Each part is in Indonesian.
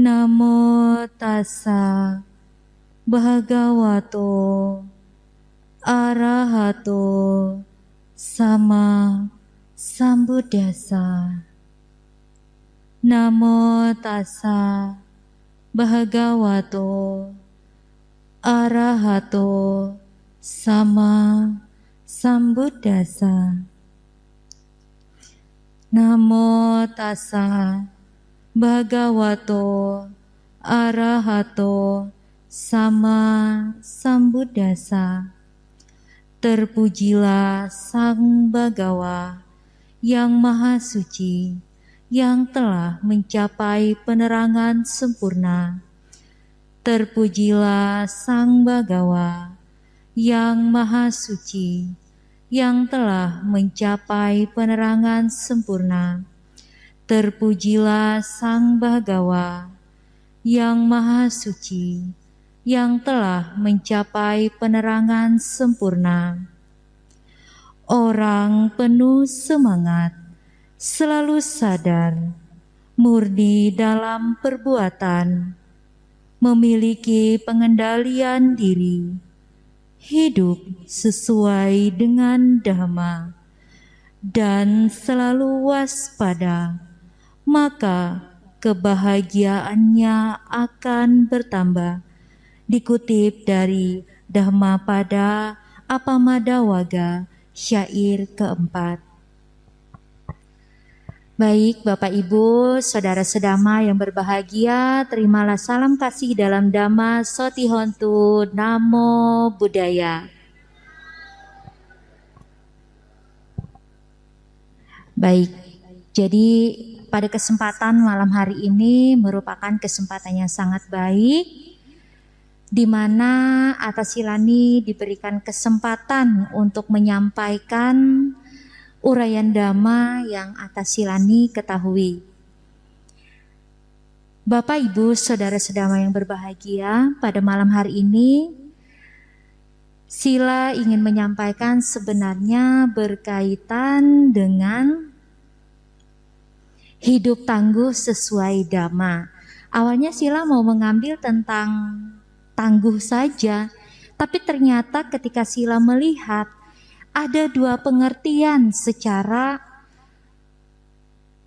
Namo tassa bhagavato arahato sama sambuddhassa. Namo tassa bhagavato arahato sama sambuddhassa. Namo tassa bhagavato arahato sama sambuddhassa. Terpujilah Sang Bhagawa yang Maha Suci, yang telah mencapai penerangan sempurna. Terpujilah Sang Bhagawa yang Maha Suci, yang telah mencapai penerangan sempurna. Terpujilah Sang Bhagawa yang Maha Suci, yang telah mencapai penerangan sempurna. Orang penuh semangat, selalu sadar, murni dalam perbuatan, memiliki pengendalian diri, hidup sesuai dengan Dhamma, dan selalu waspada, maka kebahagiaannya akan bertambah. Dikutip dari Dhammapada Apamadawaga, syair keempat. Baik Bapak Ibu, Saudara Sedama yang berbahagia, terimalah salam kasih dalam Dhamma Sotihontu. Namo Buddhaya. Baik, jadi pada kesempatan malam hari ini merupakan kesempatan yang sangat baik, di mana Atasilani diberikan kesempatan untuk menyampaikan uraian Dhamma yang Atasilani ketahui. Bapak, Ibu, Saudara Sedama yang berbahagia, pada malam hari ini Sila ingin menyampaikan sebenarnya berkaitan dengan hidup tangguh sesuai Dhamma. Awalnya Sila mau mengambil tentang tangguh saja, tapi ternyata ketika Sila melihat ada dua pengertian secara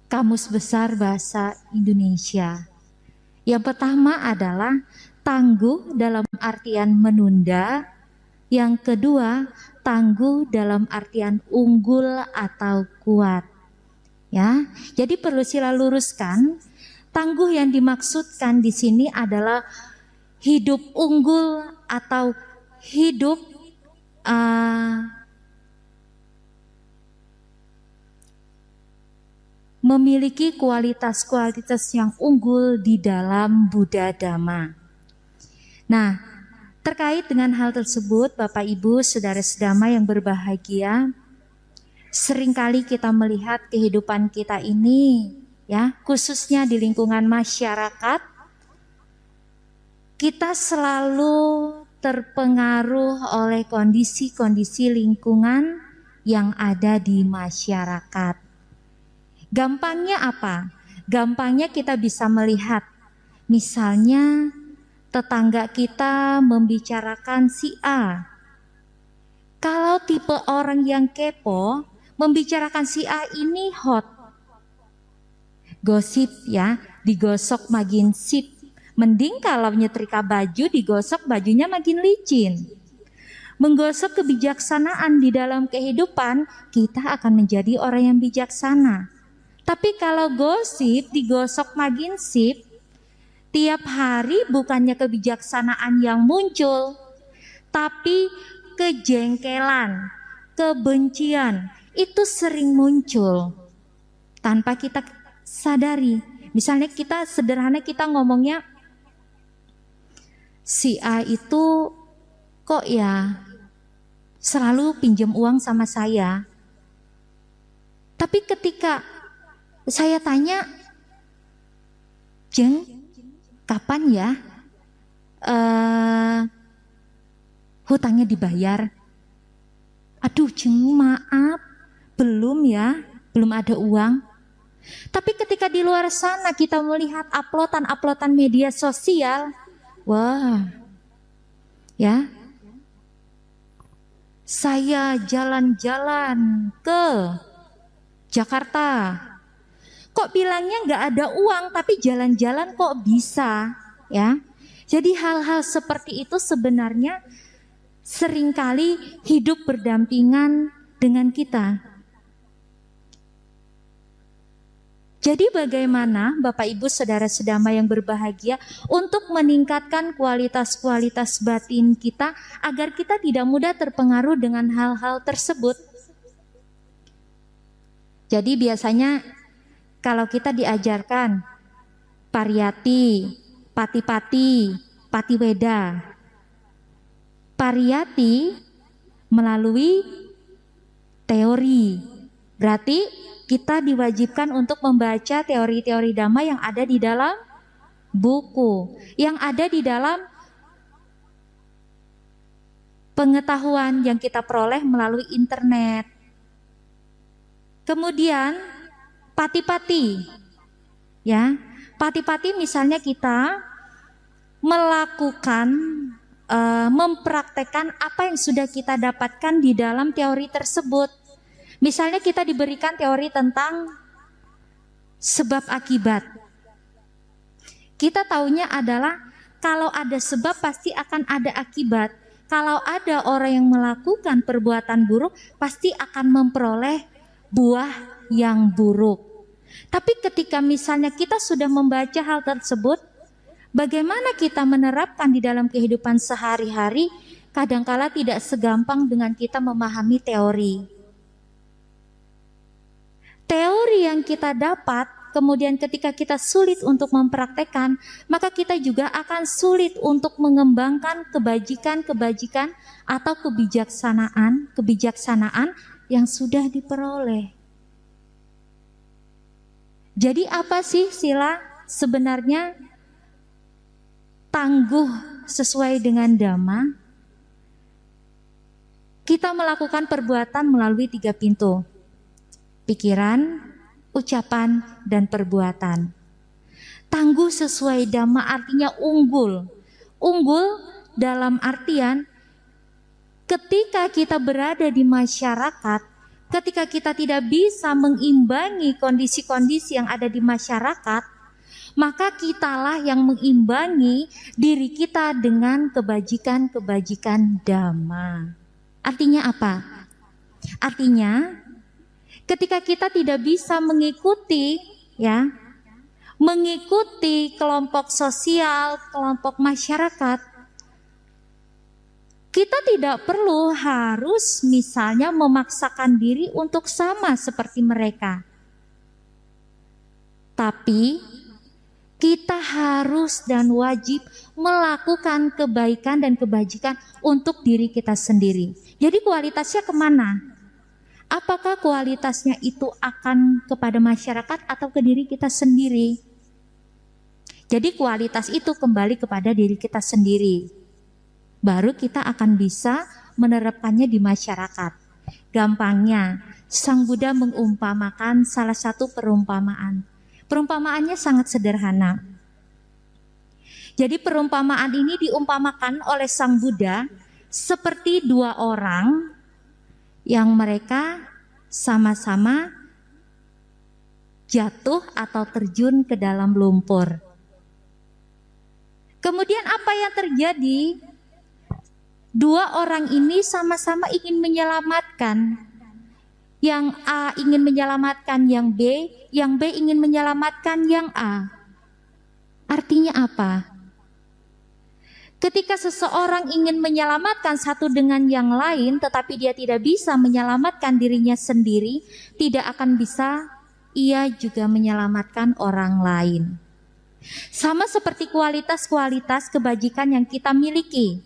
Kamus Besar Bahasa Indonesia. Yang pertama adalah tangguh dalam artian menunda, yang kedua tangguh dalam artian unggul atau kuat. Ya, jadi perlu Sila luruskan, tangguh yang dimaksudkan di sini adalah hidup unggul atau hidup memiliki kualitas-kualitas yang unggul di dalam Buddha Dhamma. Nah, terkait dengan hal tersebut, Bapak Ibu, Saudara Sedama yang berbahagia, seringkali kita melihat kehidupan kita ini, ya, khususnya di lingkungan masyarakat, kita selalu terpengaruh oleh kondisi-kondisi lingkungan yang ada di masyarakat. Gampangnya apa? Gampangnya kita bisa melihat, misalnya tetangga kita membicarakan si A. Kalau tipe orang yang kepo, membicarakan si A ini hot. Gosip ya, digosok makin sip. Mending kalau nyetrika baju digosok bajunya makin licin. Menggosok kebijaksanaan di dalam kehidupan, kita akan menjadi orang yang bijaksana. Tapi kalau gosip digosok makin sip, tiap hari bukannya kebijaksanaan yang muncul, tapi kejengkelan, kebencian itu sering muncul tanpa kita sadari. Misalnya kita sederhana kita ngomongnya, si A itu kok ya selalu pinjam uang sama saya. Tapi ketika saya tanya, Jeng, kapan ya hutangnya dibayar? Aduh Jeng, maaf, belum ya, belum ada uang. Tapi ketika di luar sana kita melihat uploadan media sosial, wah, ya, saya jalan-jalan ke Jakarta. Kok bilangnya nggak ada uang, tapi jalan-jalan kok bisa, ya? Jadi hal-hal seperti itu sebenarnya seringkali hidup berdampingan dengan kita. Jadi bagaimana Bapak Ibu Saudara sedama yang berbahagia untuk meningkatkan kualitas-kualitas batin kita agar kita tidak mudah terpengaruh dengan hal-hal tersebut. Jadi biasanya kalau kita diajarkan pariyati, pati-pati, patiweda. Pariyati melalui teori. Berarti kita diwajibkan untuk membaca teori-teori Dhamma yang ada di dalam buku, yang ada di dalam pengetahuan yang kita peroleh melalui internet. Kemudian pati-pati, ya, pati-pati misalnya kita melakukan, mempraktekkan apa yang sudah kita dapatkan di dalam teori tersebut. Misalnya kita diberikan teori tentang sebab akibat. Kita taunya adalah kalau ada sebab pasti akan ada akibat. Kalau ada orang yang melakukan perbuatan buruk pasti akan memperoleh buah yang buruk. Tapi ketika misalnya kita sudah membaca hal tersebut, bagaimana kita menerapkan di dalam kehidupan sehari-hari, kadangkala tidak segampang dengan kita memahami teori. Teori yang kita dapat, kemudian ketika kita sulit untuk mempraktekkan, maka kita juga akan sulit untuk mengembangkan kebajikan-kebajikan atau kebijaksanaan yang sudah diperoleh. Jadi apa sih sila sebenarnya tangguh sesuai dengan Dhamma? Kita melakukan perbuatan melalui 3 pintu. Pikiran, ucapan, dan perbuatan. Tangguh sesuai Dhamma artinya unggul. Unggul dalam artian ketika kita berada di masyarakat, ketika kita tidak bisa mengimbangi kondisi-kondisi yang ada di masyarakat, maka kitalah yang mengimbangi diri kita dengan kebajikan-kebajikan Dhamma. Artinya apa? Artinya ketika kita tidak bisa mengikuti kelompok sosial, kelompok masyarakat, kita tidak perlu harus misalnya memaksakan diri untuk sama seperti mereka. Tapi kita harus dan wajib melakukan kebaikan dan kebajikan untuk diri kita sendiri. Jadi kualitasnya kemana? Apakah kualitasnya itu akan kepada masyarakat atau ke diri kita sendiri? Jadi kualitas itu kembali kepada diri kita sendiri. Baru kita akan bisa menerapkannya di masyarakat. Gampangnya, Sang Buddha mengumpamakan salah satu perumpamaan. Perumpamaannya sangat sederhana. Jadi perumpamaan ini diumpamakan oleh Sang Buddha seperti 2 orang yang mereka sama-sama jatuh atau terjun ke dalam lumpur. Kemudian apa yang terjadi? 2 orang ini sama-sama ingin menyelamatkan. Yang A ingin menyelamatkan yang B ingin menyelamatkan yang A. Artinya apa? Ketika seseorang ingin menyelamatkan satu dengan yang lain, tetapi dia tidak bisa menyelamatkan dirinya sendiri, tidak akan bisa ia juga menyelamatkan orang lain. Sama seperti kualitas-kualitas kebajikan yang kita miliki.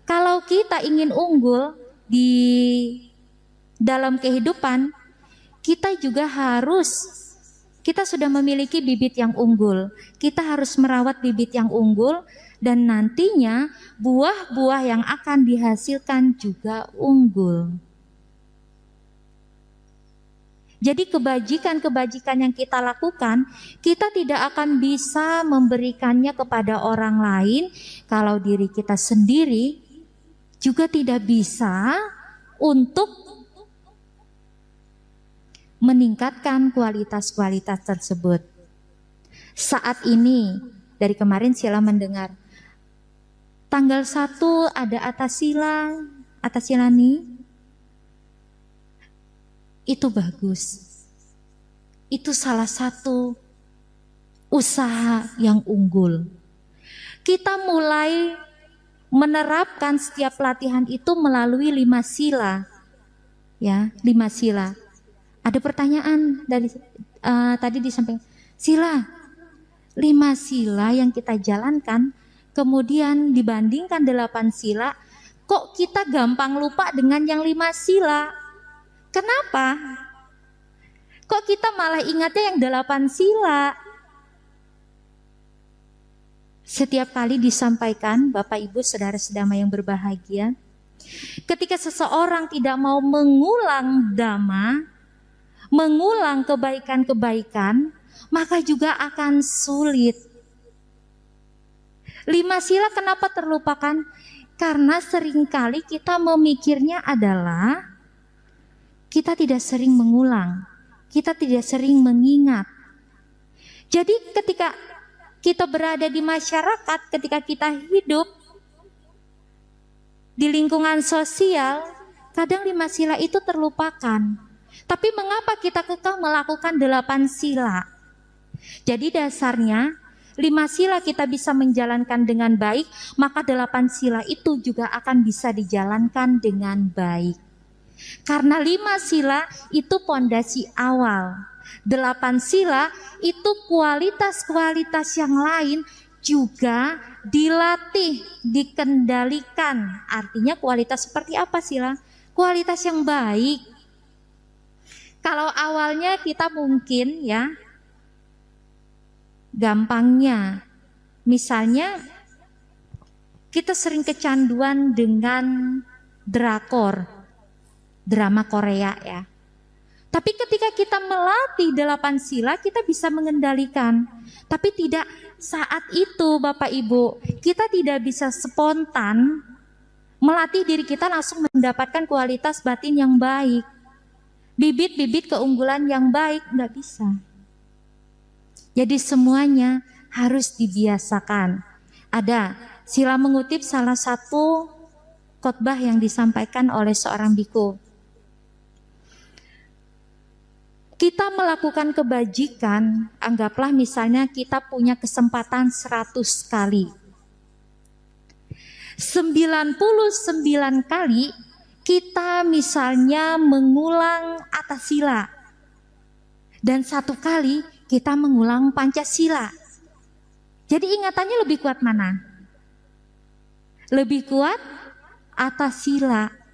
Kalau kita ingin unggul di dalam kehidupan, kita sudah memiliki bibit yang unggul. Kita harus merawat bibit yang unggul dan nantinya buah-buah yang akan dihasilkan juga unggul. Jadi kebajikan-kebajikan yang kita lakukan, kita tidak akan bisa memberikannya kepada orang lain kalau diri kita sendiri juga tidak bisa untuk meningkatkan kualitas-kualitas tersebut. Saat ini, dari kemarin Sila mendengar, tanggal 1 ada Atasila nih. Itu bagus. Itu salah satu usaha yang unggul. Kita mulai menerapkan setiap pelatihan itu melalui 5 sila. Ya, 5 sila. Ada pertanyaan dari tadi disampaikan, Sila, 5 sila yang kita jalankan, kemudian dibandingkan 8 sila, kok kita gampang lupa dengan yang 5 sila? Kenapa? Kok kita malah ingatnya yang 8 sila? Setiap kali disampaikan, Bapak Ibu Saudara sedama yang berbahagia, ketika seseorang tidak mau mengulang dhamma, mengulang kebaikan-kebaikan, maka juga akan sulit. 5 sila kenapa terlupakan? Karena seringkali kita memikirnya adalah kita tidak sering mengulang, kita tidak sering mengingat. Jadi ketika kita berada di masyarakat, ketika kita hidup di lingkungan sosial, kadang 5 sila itu terlupakan. Tapi mengapa kita kekal melakukan 8 sila? Jadi dasarnya 5 sila kita bisa menjalankan dengan baik, maka 8 sila itu juga akan bisa dijalankan dengan baik. Karena 5 sila itu pondasi awal. 8 sila itu kualitas-kualitas yang lain juga dilatih, dikendalikan. Artinya kualitas seperti apa sila? Kualitas yang baik. Kalau awalnya kita mungkin ya, gampangnya misalnya kita sering kecanduan dengan drakor, drama Korea ya. Tapi ketika kita melatih 8 sila, kita bisa mengendalikan. Tapi tidak saat itu Bapak Ibu, kita tidak bisa spontan melatih diri kita langsung mendapatkan kualitas batin yang baik. Bibit-bibit keunggulan yang baik, nggak bisa. Jadi semuanya harus dibiasakan. Ada, Sila mengutip salah satu khotbah yang disampaikan oleh seorang biku. Kita melakukan kebajikan, anggaplah misalnya kita punya kesempatan 100 kali. 99 kali kita misalnya mengulang Atasila. Dan 1 kali kita mengulang Pancasila. Jadi ingatannya lebih kuat mana? Lebih kuat Atasila.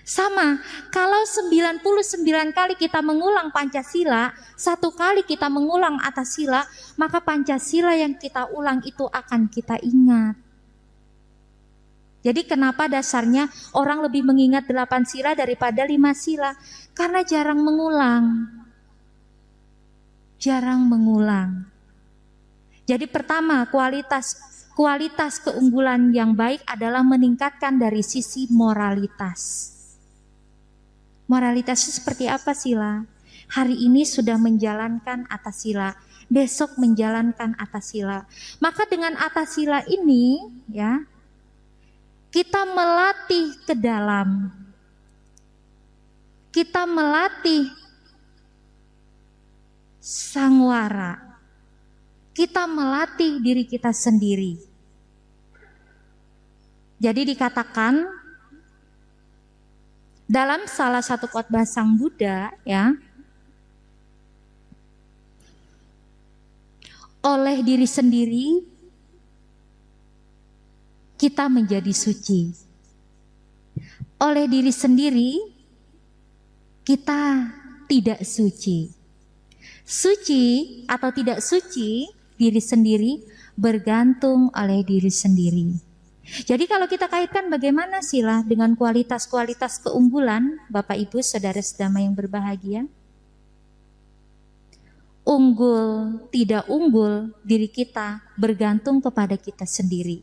Sama, kalau 99 kali kita mengulang Pancasila, 1 kali kita mengulang Atasila, maka Pancasila yang kita ulang itu akan kita ingat. Jadi kenapa dasarnya orang lebih mengingat 8 sila daripada 5 sila? Karena jarang mengulang. Jarang mengulang. Jadi pertama, kualitas keunggulan yang baik adalah meningkatkan dari sisi moralitas. Moralitas itu seperti apa sila? Hari ini sudah menjalankan Atasila, besok menjalankan Atasila. Maka dengan Atasila ini ya, kita melatih ke dalam. Kita melatih sangwara. Kita melatih diri kita sendiri. Jadi dikatakan dalam salah satu khotbah Sang Buddha ya, oleh diri sendiri kita menjadi suci. Oleh diri sendiri kita tidak suci. Suci atau tidak suci diri sendiri bergantung oleh diri sendiri. Jadi kalau kita kaitkan bagaimana sila dengan kualitas-kualitas keunggulan, Bapak Ibu Saudara sedama yang berbahagia. Unggul, tidak unggul diri kita bergantung kepada kita sendiri.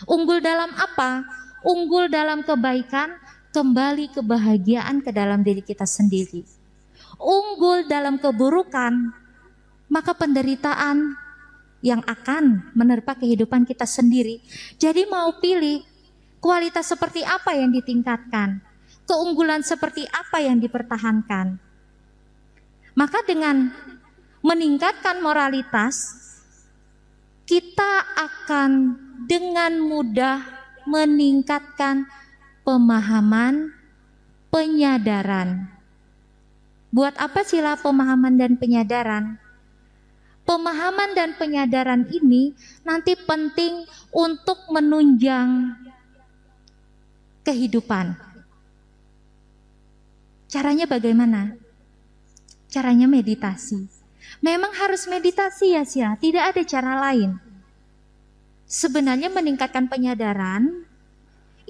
Unggul dalam apa? Unggul dalam kebaikan, kembali kebahagiaan ke dalam diri kita sendiri. Unggul dalam keburukan, maka penderitaan yang akan menerpa kehidupan kita sendiri. Jadi mau pilih kualitas seperti apa yang ditingkatkan, keunggulan seperti apa yang dipertahankan. Maka dengan meningkatkan moralitas, kita akan dengan mudah meningkatkan pemahaman, penyadaran. Buat apa sila pemahaman dan penyadaran? Pemahaman dan penyadaran ini nanti penting untuk menunjang kehidupan. Caranya bagaimana? Caranya meditasi. Memang harus meditasi ya Sila, tidak ada cara lain. Sebenarnya meningkatkan penyadaran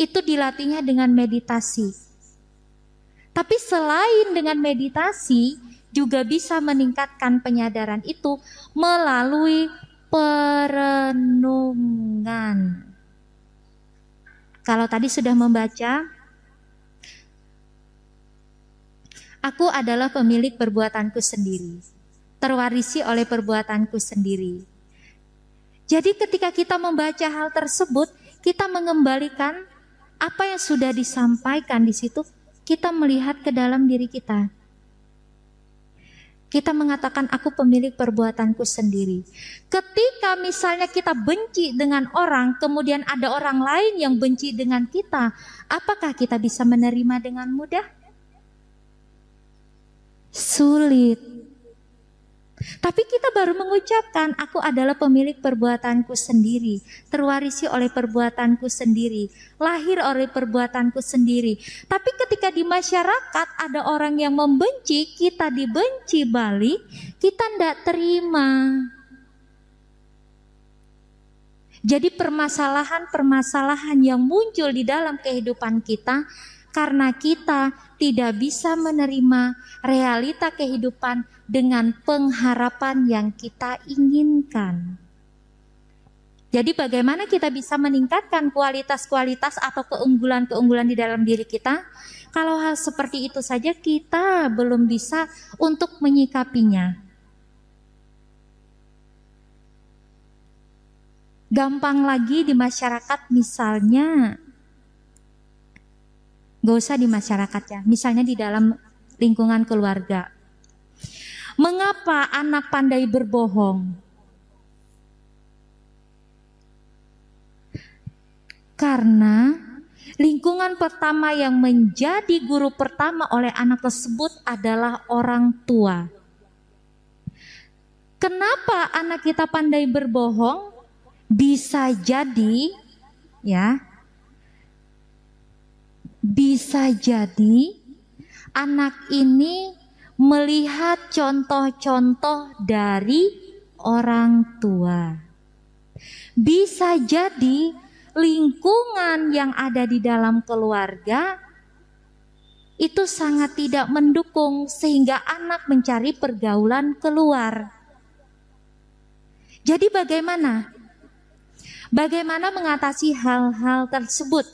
itu dilatihnya dengan meditasi. Tapi selain dengan meditasi, juga bisa meningkatkan penyadaran itu melalui perenungan. Kalau tadi sudah membaca, aku adalah pemilik perbuatanku sendiri, terwarisi oleh perbuatanku sendiri. Jadi ketika kita membaca hal tersebut, kita mengembalikan apa yang sudah disampaikan di situ, kita melihat ke dalam diri kita. Kita mengatakan aku pemilik perbuatanku sendiri. Ketika misalnya kita benci dengan orang, kemudian ada orang lain yang benci dengan kita, apakah kita bisa menerima dengan mudah? Sulit. Tapi kita baru mengucapkan aku adalah pemilik perbuatanku sendiri, terwarisi oleh perbuatanku sendiri, lahir oleh perbuatanku sendiri. Tapi ketika di masyarakat ada orang yang membenci, kita dibenci balik, kita tidak terima. Jadi permasalahan-permasalahan yang muncul di dalam kehidupan kita karena kita tidak bisa menerima realita kehidupan dengan pengharapan yang kita inginkan. Jadi bagaimana kita bisa meningkatkan kualitas-kualitas atau keunggulan-keunggulan di dalam diri kita? Kalau hal seperti itu saja kita belum bisa untuk menyikapinya. Gampang lagi di masyarakat misalnya, gak usah di masyarakat ya, misalnya di dalam lingkungan keluarga. Mengapa anak pandai berbohong? Karena lingkungan pertama yang menjadi guru pertama oleh anak tersebut adalah orang tua. Kenapa anak kita pandai berbohong? Bisa jadi ya, bisa jadi anak ini melihat contoh-contoh dari orang tua. Bisa jadi lingkungan yang ada di dalam keluarga itu sangat tidak mendukung sehingga anak mencari pergaulan keluar. Jadi bagaimana? Bagaimana mengatasi hal-hal tersebut?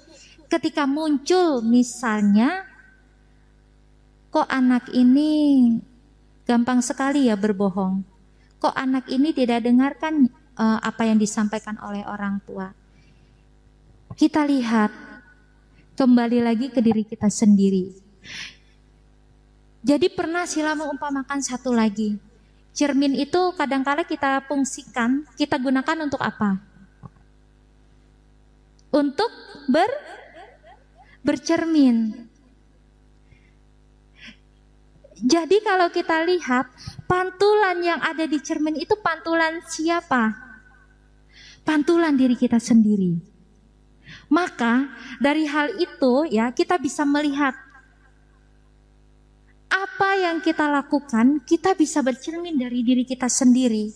Ketika muncul misalnya, kok anak ini gampang sekali ya berbohong. Kok anak ini tidak dengarkan apa yang disampaikan oleh orang tua. Kita lihat kembali lagi ke diri kita sendiri. Jadi pernah Sila mengumpamakan satu lagi. Cermin itu kadang-kala kita fungsikan, kita gunakan untuk apa? Untuk bercermin. Jadi kalau kita lihat pantulan yang ada di cermin itu pantulan siapa? Pantulan diri kita sendiri. Maka dari hal itu ya kita bisa melihat apa Apa yang kita lakukan, kita bisa bercermin dari diri kita sendiri.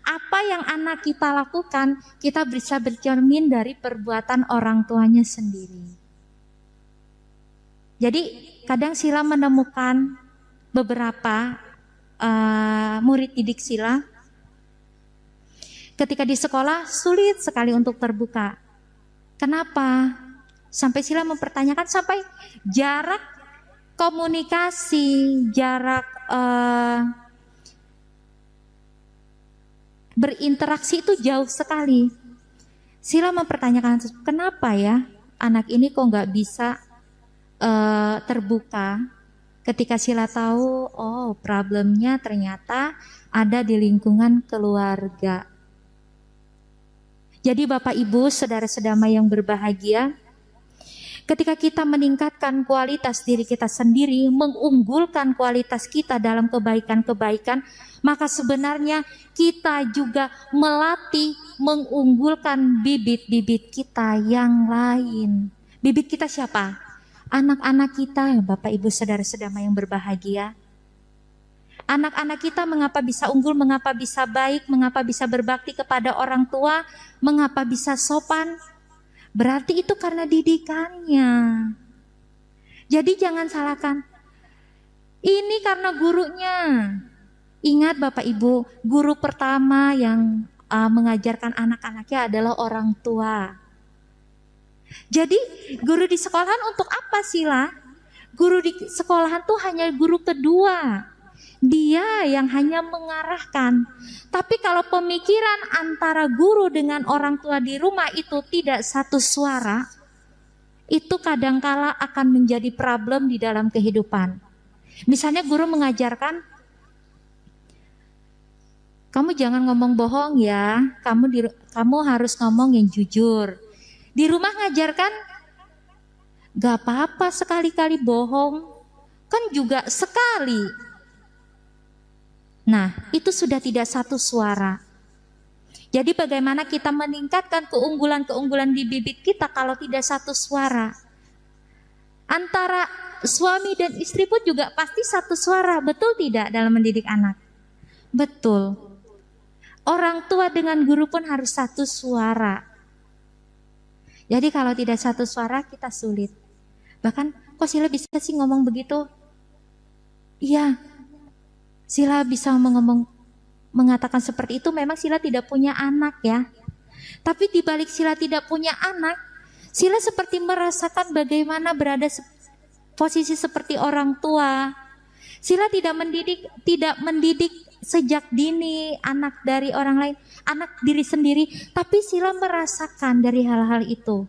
Apa yang anak kita lakukan, kita bisa bercermin dari perbuatan orang tuanya sendiri. Jadi kadang Sila menemukan beberapa murid didik Sila ketika di sekolah sulit sekali untuk terbuka. Kenapa? Sampai Sila mempertanyakan, sampai jarak komunikasi, jarak berinteraksi itu jauh sekali. Sila mempertanyakan, kenapa ya anak ini kok nggak bisa terbuka? Ketika Sila tahu, oh problemnya ternyata ada di lingkungan keluarga. Jadi Bapak Ibu, saudara-saudara yang berbahagia, ketika kita meningkatkan kualitas diri kita sendiri, mengunggulkan kualitas kita dalam kebaikan-kebaikan, maka sebenarnya kita juga melatih, mengunggulkan bibit-bibit kita yang lain. Bibit kita siapa? Anak-anak kita, Bapak Ibu saudara-saudara yang berbahagia. Anak-anak kita mengapa bisa unggul, mengapa bisa baik, mengapa bisa berbakti kepada orang tua, mengapa bisa sopan? Berarti itu karena didikannya. Jadi jangan salahkan, ini karena gurunya. Ingat Bapak Ibu, guru pertama yang mengajarkan anak-anaknya adalah orang tua. Jadi guru di sekolahan untuk apa Sila? Guru di sekolahan tuh hanya guru kedua. Dia yang hanya mengarahkan. Tapi kalau pemikiran antara guru dengan orang tua di rumah itu tidak satu suara, itu kadangkala akan menjadi problem di dalam kehidupan. Misalnya guru mengajarkan, kamu jangan ngomong bohong ya, kamu harus ngomong yang jujur. Di rumah ngajarkan, gak apa-apa sekali-kali bohong, kan juga sekali. Nah, itu sudah tidak satu suara. Jadi bagaimana kita meningkatkan keunggulan-keunggulan di bibit kita kalau tidak satu suara? Antara suami dan istri pun juga pasti satu suara, betul tidak dalam mendidik anak? Betul. Orang tua dengan guru pun harus satu suara. Jadi kalau tidak satu suara kita sulit. Bahkan kok Sila bisa sih ngomong begitu? Iya, Sila bisa mengatakan seperti itu, memang Sila tidak punya anak ya. Tapi di balik Sila tidak punya anak, Sila seperti merasakan bagaimana berada posisi seperti orang tua. Sila tidak mendidik sejak dini anak dari orang lain, anak diri sendiri, tapi Sila merasakan dari hal-hal itu.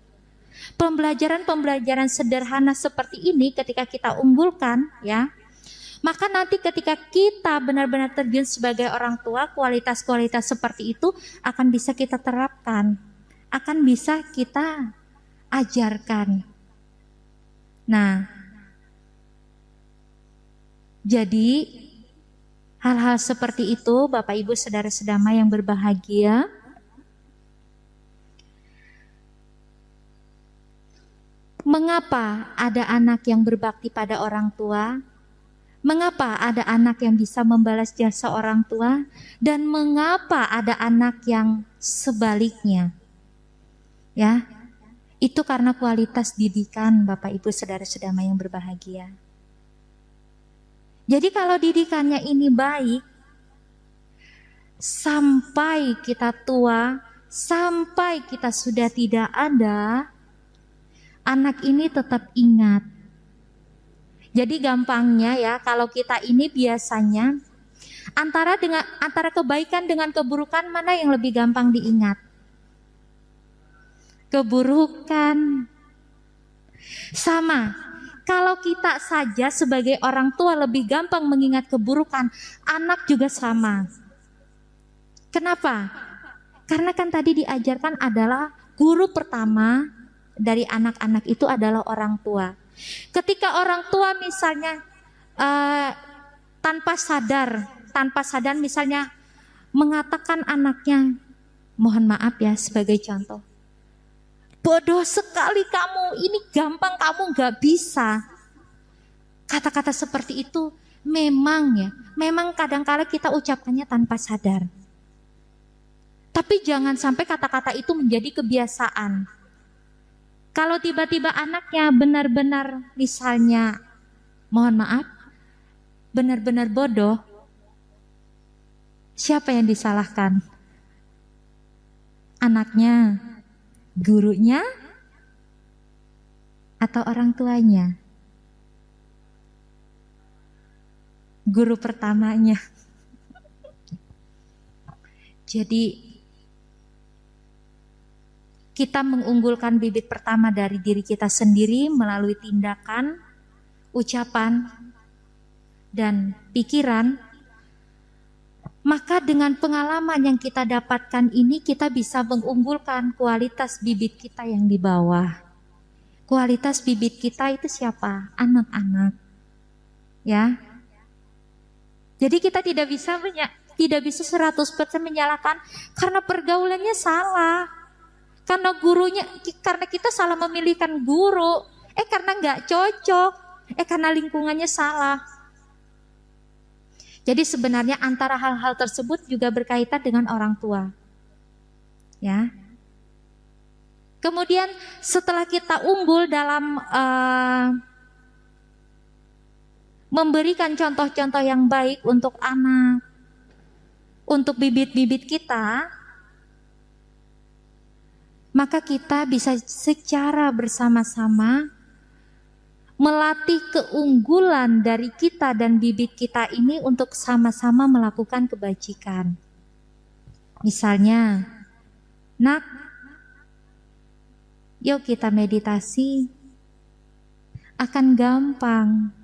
Pembelajaran-pembelajaran sederhana seperti ini ketika kita unggulkan ya, maka nanti ketika kita benar-benar terjun sebagai orang tua, kualitas-kualitas seperti itu akan bisa kita terapkan, akan bisa kita ajarkan. Nah, jadi hal-hal seperti itu Bapak Ibu saudara-saudara yang berbahagia, mengapa ada anak yang berbakti pada orang tua? Mengapa ada anak yang bisa membalas jasa orang tua? Dan mengapa ada anak yang sebaliknya? Ya, itu karena kualitas didikan Bapak Ibu saudara-saudara yang berbahagia. Jadi kalau didikannya ini baik, sampai kita tua, sampai kita sudah tidak ada, anak ini tetap ingat. Jadi gampangnya ya, kalau kita ini biasanya antara kebaikan dengan keburukan, mana yang lebih gampang diingat? Keburukan. Sama, kalau kita saja sebagai orang tua lebih gampang mengingat keburukan, anak juga sama. Kenapa? Karena kan tadi diajarkan adalah guru pertama dari anak-anak itu adalah orang tua. Ketika orang tua misalnya tanpa sadar misalnya mengatakan anaknya, mohon maaf ya sebagai contoh, bodoh sekali kamu, ini gampang kamu gak bisa. Kata-kata seperti itu memang kadang-kala kita ucapkannya tanpa sadar. Tapi jangan sampai kata-kata itu menjadi kebiasaan. Kalau tiba-tiba anaknya benar-benar misalnya, mohon maaf, benar-benar bodoh, siapa yang disalahkan? Anaknya, gurunya, atau orang tuanya? Guru pertamanya. Jadi kita mengunggulkan bibit pertama dari diri kita sendiri melalui tindakan, ucapan, dan pikiran. Maka dengan pengalaman yang kita dapatkan ini, kita bisa mengunggulkan kualitas bibit kita yang di bawah. Kualitas bibit kita itu siapa? Anak-anak. Ya. Jadi kita tidak bisa 100% menyalahkan karena pergaulannya salah. Karena karena kita salah memilihkan guru, karena nggak cocok, karena lingkungannya salah. Jadi sebenarnya antara hal-hal tersebut juga berkaitan dengan orang tua, ya. Kemudian setelah kita unggul dalam memberikan contoh-contoh yang baik untuk anak, untuk bibit-bibit kita, maka kita bisa secara bersama-sama melatih keunggulan dari kita dan bibit kita ini untuk sama-sama melakukan kebajikan. Misalnya, nak, yuk kita meditasi, akan gampang.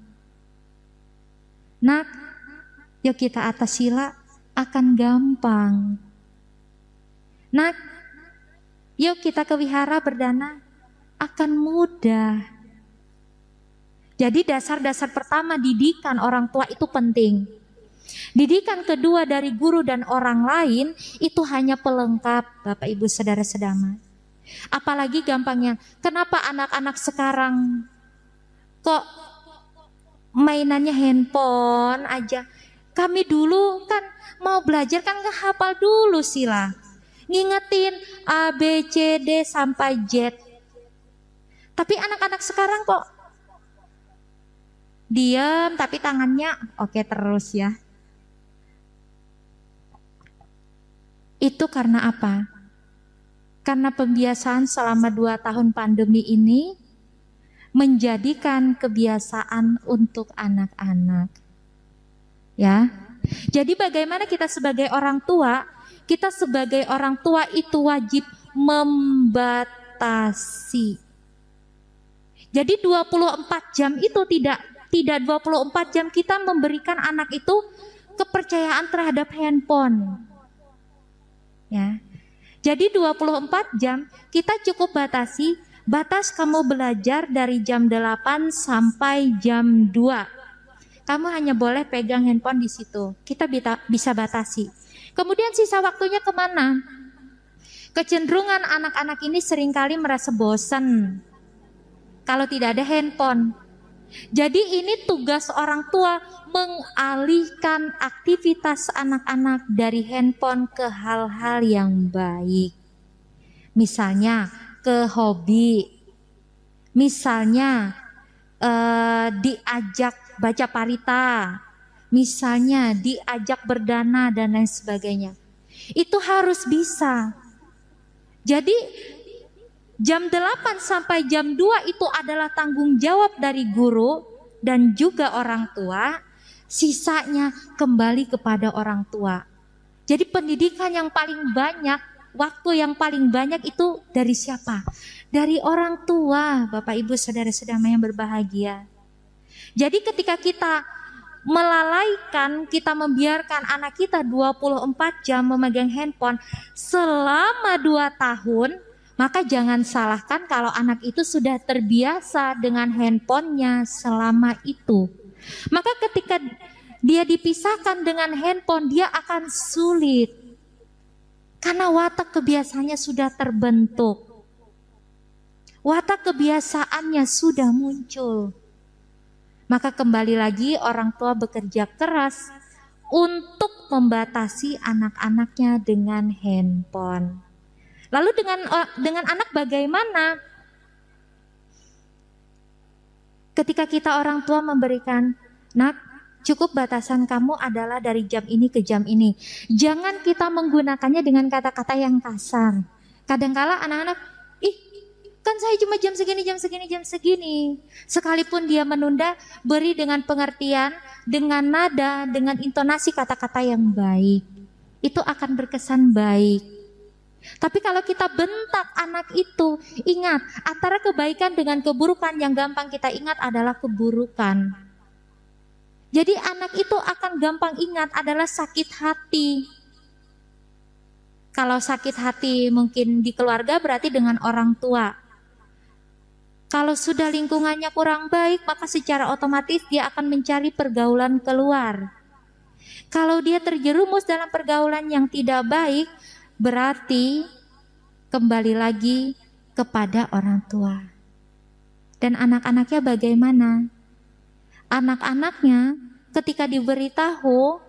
Nak, yuk kita atas sila, akan gampang. Nak, yuk kita ke wihara berdana, akan mudah. Jadi dasar-dasar pertama didikan orang tua itu penting. Didikan kedua dari guru dan orang lain itu hanya pelengkap, Bapak Ibu Saudara Sedama. Apalagi gampangnya, kenapa anak-anak sekarang kok mainannya handphone aja? Kami dulu kan mau belajar kan gak hafal dulu sila. Ngingetin A, B, C, D sampai Z. Tapi anak-anak sekarang kok diam tapi tangannya oke terus ya. Itu karena apa? Karena pembiasaan selama 2 tahun pandemi ini menjadikan kebiasaan untuk anak-anak. Ya. Jadi bagaimana kita sebagai orang tua? Kita sebagai orang tua itu wajib membatasi. Jadi 24 jam itu tidak 24 jam kita memberikan anak itu kepercayaan terhadap handphone. Ya. Jadi 24 jam kita cukup batas kamu belajar dari jam 8 sampai jam 2. Kamu hanya boleh pegang handphone di situ. Kita bisa batasi. Kemudian sisa waktunya kemana? Kecenderungan anak-anak ini seringkali merasa bosan kalau tidak ada handphone. Jadi ini tugas orang tua mengalihkan aktivitas anak-anak dari handphone ke hal-hal yang baik. Misalnya ke hobi. Misalnya diajak baca parita. Misalnya diajak berdana dan lain sebagainya. Itu harus bisa. Jadi jam 8 sampai jam 2 itu adalah tanggung jawab dari guru dan juga orang tua. Sisanya kembali kepada orang tua. Jadi pendidikan yang paling banyak, waktu yang paling banyak itu dari siapa? Dari orang tua, Bapak Ibu Saudara-saudara yang berbahagia. Jadi ketika kita melalaikan, kita membiarkan anak kita 24 jam memegang handphone selama 2 tahun, maka jangan salahkan kalau anak itu sudah terbiasa dengan handphonenya selama itu. Maka ketika dia dipisahkan dengan handphone, dia akan sulit. Karena watak kebiasaannya sudah terbentuk. Watak kebiasaannya sudah muncul. Maka kembali lagi orang tua bekerja keras untuk membatasi anak-anaknya dengan handphone. Lalu dengan anak bagaimana? Ketika kita orang tua memberikan, nak, cukup batasan kamu adalah dari jam ini ke jam ini. Jangan kita menggunakannya dengan kata-kata yang kasar. Kadangkala anak-anak, ih, kan saya cuma jam segini, jam segini, jam segini. Sekalipun dia menunda, beri dengan pengertian, dengan nada, dengan intonasi kata-kata yang baik. Itu akan berkesan baik. Tapi kalau kita bentak anak itu, ingat, antara kebaikan dengan keburukan yang gampang kita ingat adalah keburukan. Jadi anak itu akan gampang ingat adalah sakit hati. Kalau sakit hati mungkin di keluarga berarti dengan orang tua. Kalau sudah lingkungannya kurang baik, maka secara otomatis dia akan mencari pergaulan keluar. Kalau dia terjerumus dalam pergaulan yang tidak baik, berarti kembali lagi kepada orang tua. Dan anak-anaknya bagaimana? Anak-anaknya ketika diberitahu,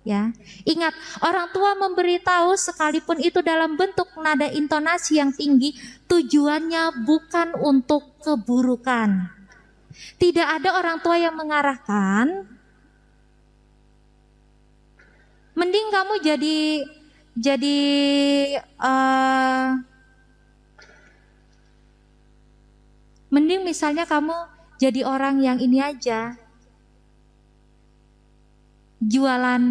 ya, ingat, orang tua memberitahu sekalipun itu dalam bentuk nada intonasi yang tinggi, tujuannya bukan untuk keburukan. Tidak ada orang tua yang mengarahkan, mending kamu mending misalnya kamu jadi orang yang ini aja, jualan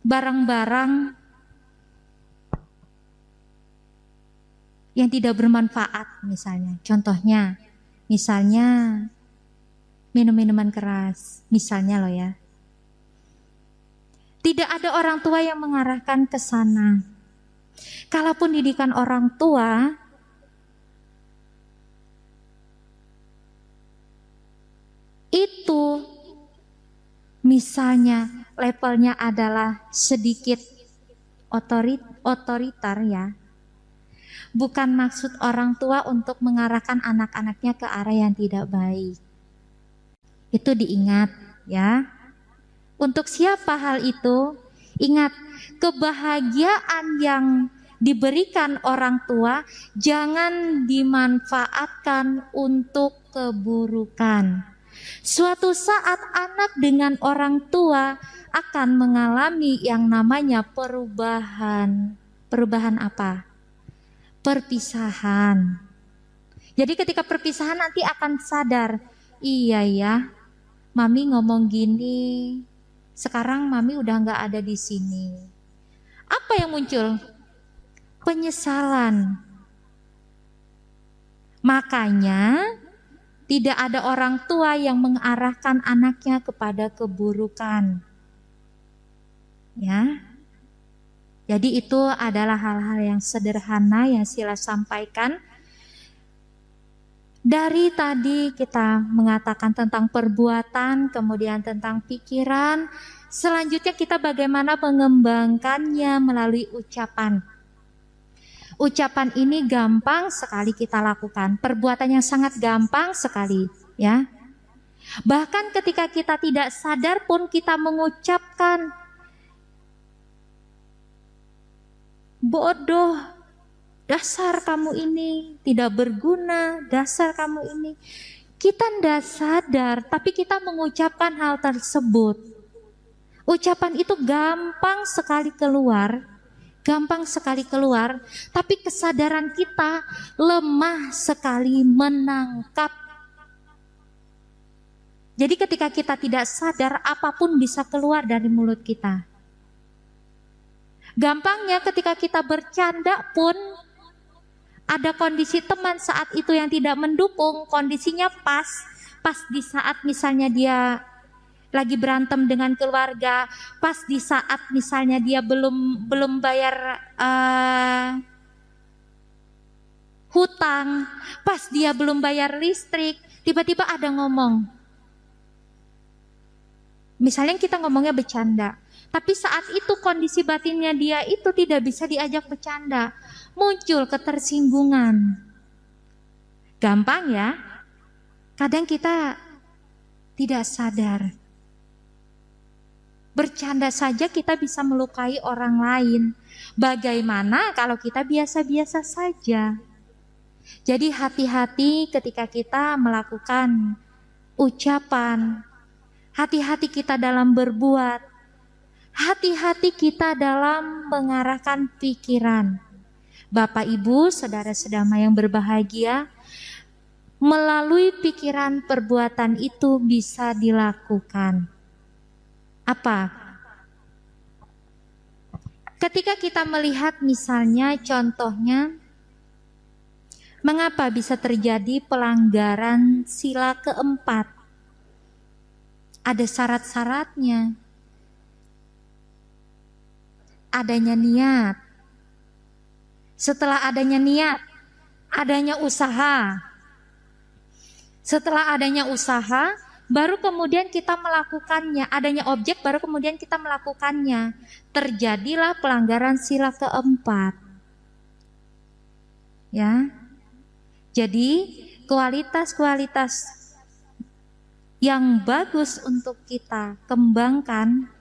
barang-barang yang tidak bermanfaat misalnya. Contohnya, misalnya minum-minuman keras, misalnya loh ya. Tidak ada orang tua yang mengarahkan ke sana. Kalaupun didikan orang tua, itu misalnya levelnya adalah sedikit otoriter ya. Bukan maksud orang tua untuk mengarahkan anak-anaknya ke arah yang tidak baik. Itu diingat ya. Untuk siapa hal itu? Ingat, kebahagiaan yang diberikan orang tua jangan dimanfaatkan untuk keburukan. Suatu saat anak dengan orang tua akan mengalami yang namanya perubahan. Perubahan apa? Perpisahan. Jadi ketika perpisahan nanti akan sadar, iya ya, mami ngomong gini, sekarang mami udah gak ada di sini. Apa yang muncul? Penyesalan. Makanya tidak ada orang tua yang mengarahkan anaknya kepada keburukan. Ya. Jadi itu adalah hal-hal yang sederhana yang Sila sampaikan. Dari tadi kita mengatakan tentang perbuatan, kemudian tentang pikiran. Selanjutnya kita bagaimana mengembangkannya melalui ucapan. Ucapan ini gampang sekali kita lakukan. Perbuatan yang sangat gampang sekali, ya. Bahkan ketika kita tidak sadar pun kita mengucapkan bodoh, dasar kamu ini, tidak berguna, dasar kamu ini. Kita tidak sadar, tapi kita mengucapkan hal tersebut. Ucapan itu gampang sekali keluar, tapi kesadaran kita lemah sekali menangkap. Jadi ketika kita tidak sadar, apapun bisa keluar dari mulut kita. Gampangnya ketika kita bercanda pun, ada kondisi teman saat itu yang tidak mendukung, kondisinya pas di saat misalnya dia lagi berantem dengan keluarga, pas di saat misalnya dia belum bayar hutang, pas dia belum bayar listrik, tiba-tiba ada ngomong. Misalnya kita ngomongnya bercanda, tapi saat itu kondisi batinnya dia itu tidak bisa diajak bercanda. Muncul ketersinggungan. Gampang ya. Kadang kita tidak sadar. Bercanda saja kita bisa melukai orang lain. Bagaimana kalau kita biasa-biasa saja? Jadi hati-hati ketika kita melakukan ucapan. Hati-hati kita dalam berbuat. Hati-hati kita dalam mengarahkan pikiran. Bapak, Ibu, saudara-saudara yang berbahagia, melalui pikiran perbuatan itu bisa dilakukan. Apa? Ketika kita melihat misalnya contohnya, mengapa bisa terjadi pelanggaran sila keempat? Ada syarat-syaratnya. Adanya niat. Setelah adanya niat, adanya usaha. Setelah adanya usaha, baru kemudian kita melakukannya. Adanya objek, baru kemudian kita melakukannya. Terjadilah pelanggaran sila keempat. Ya. Jadi, kualitas-kualitas yang bagus untuk kita kembangkan,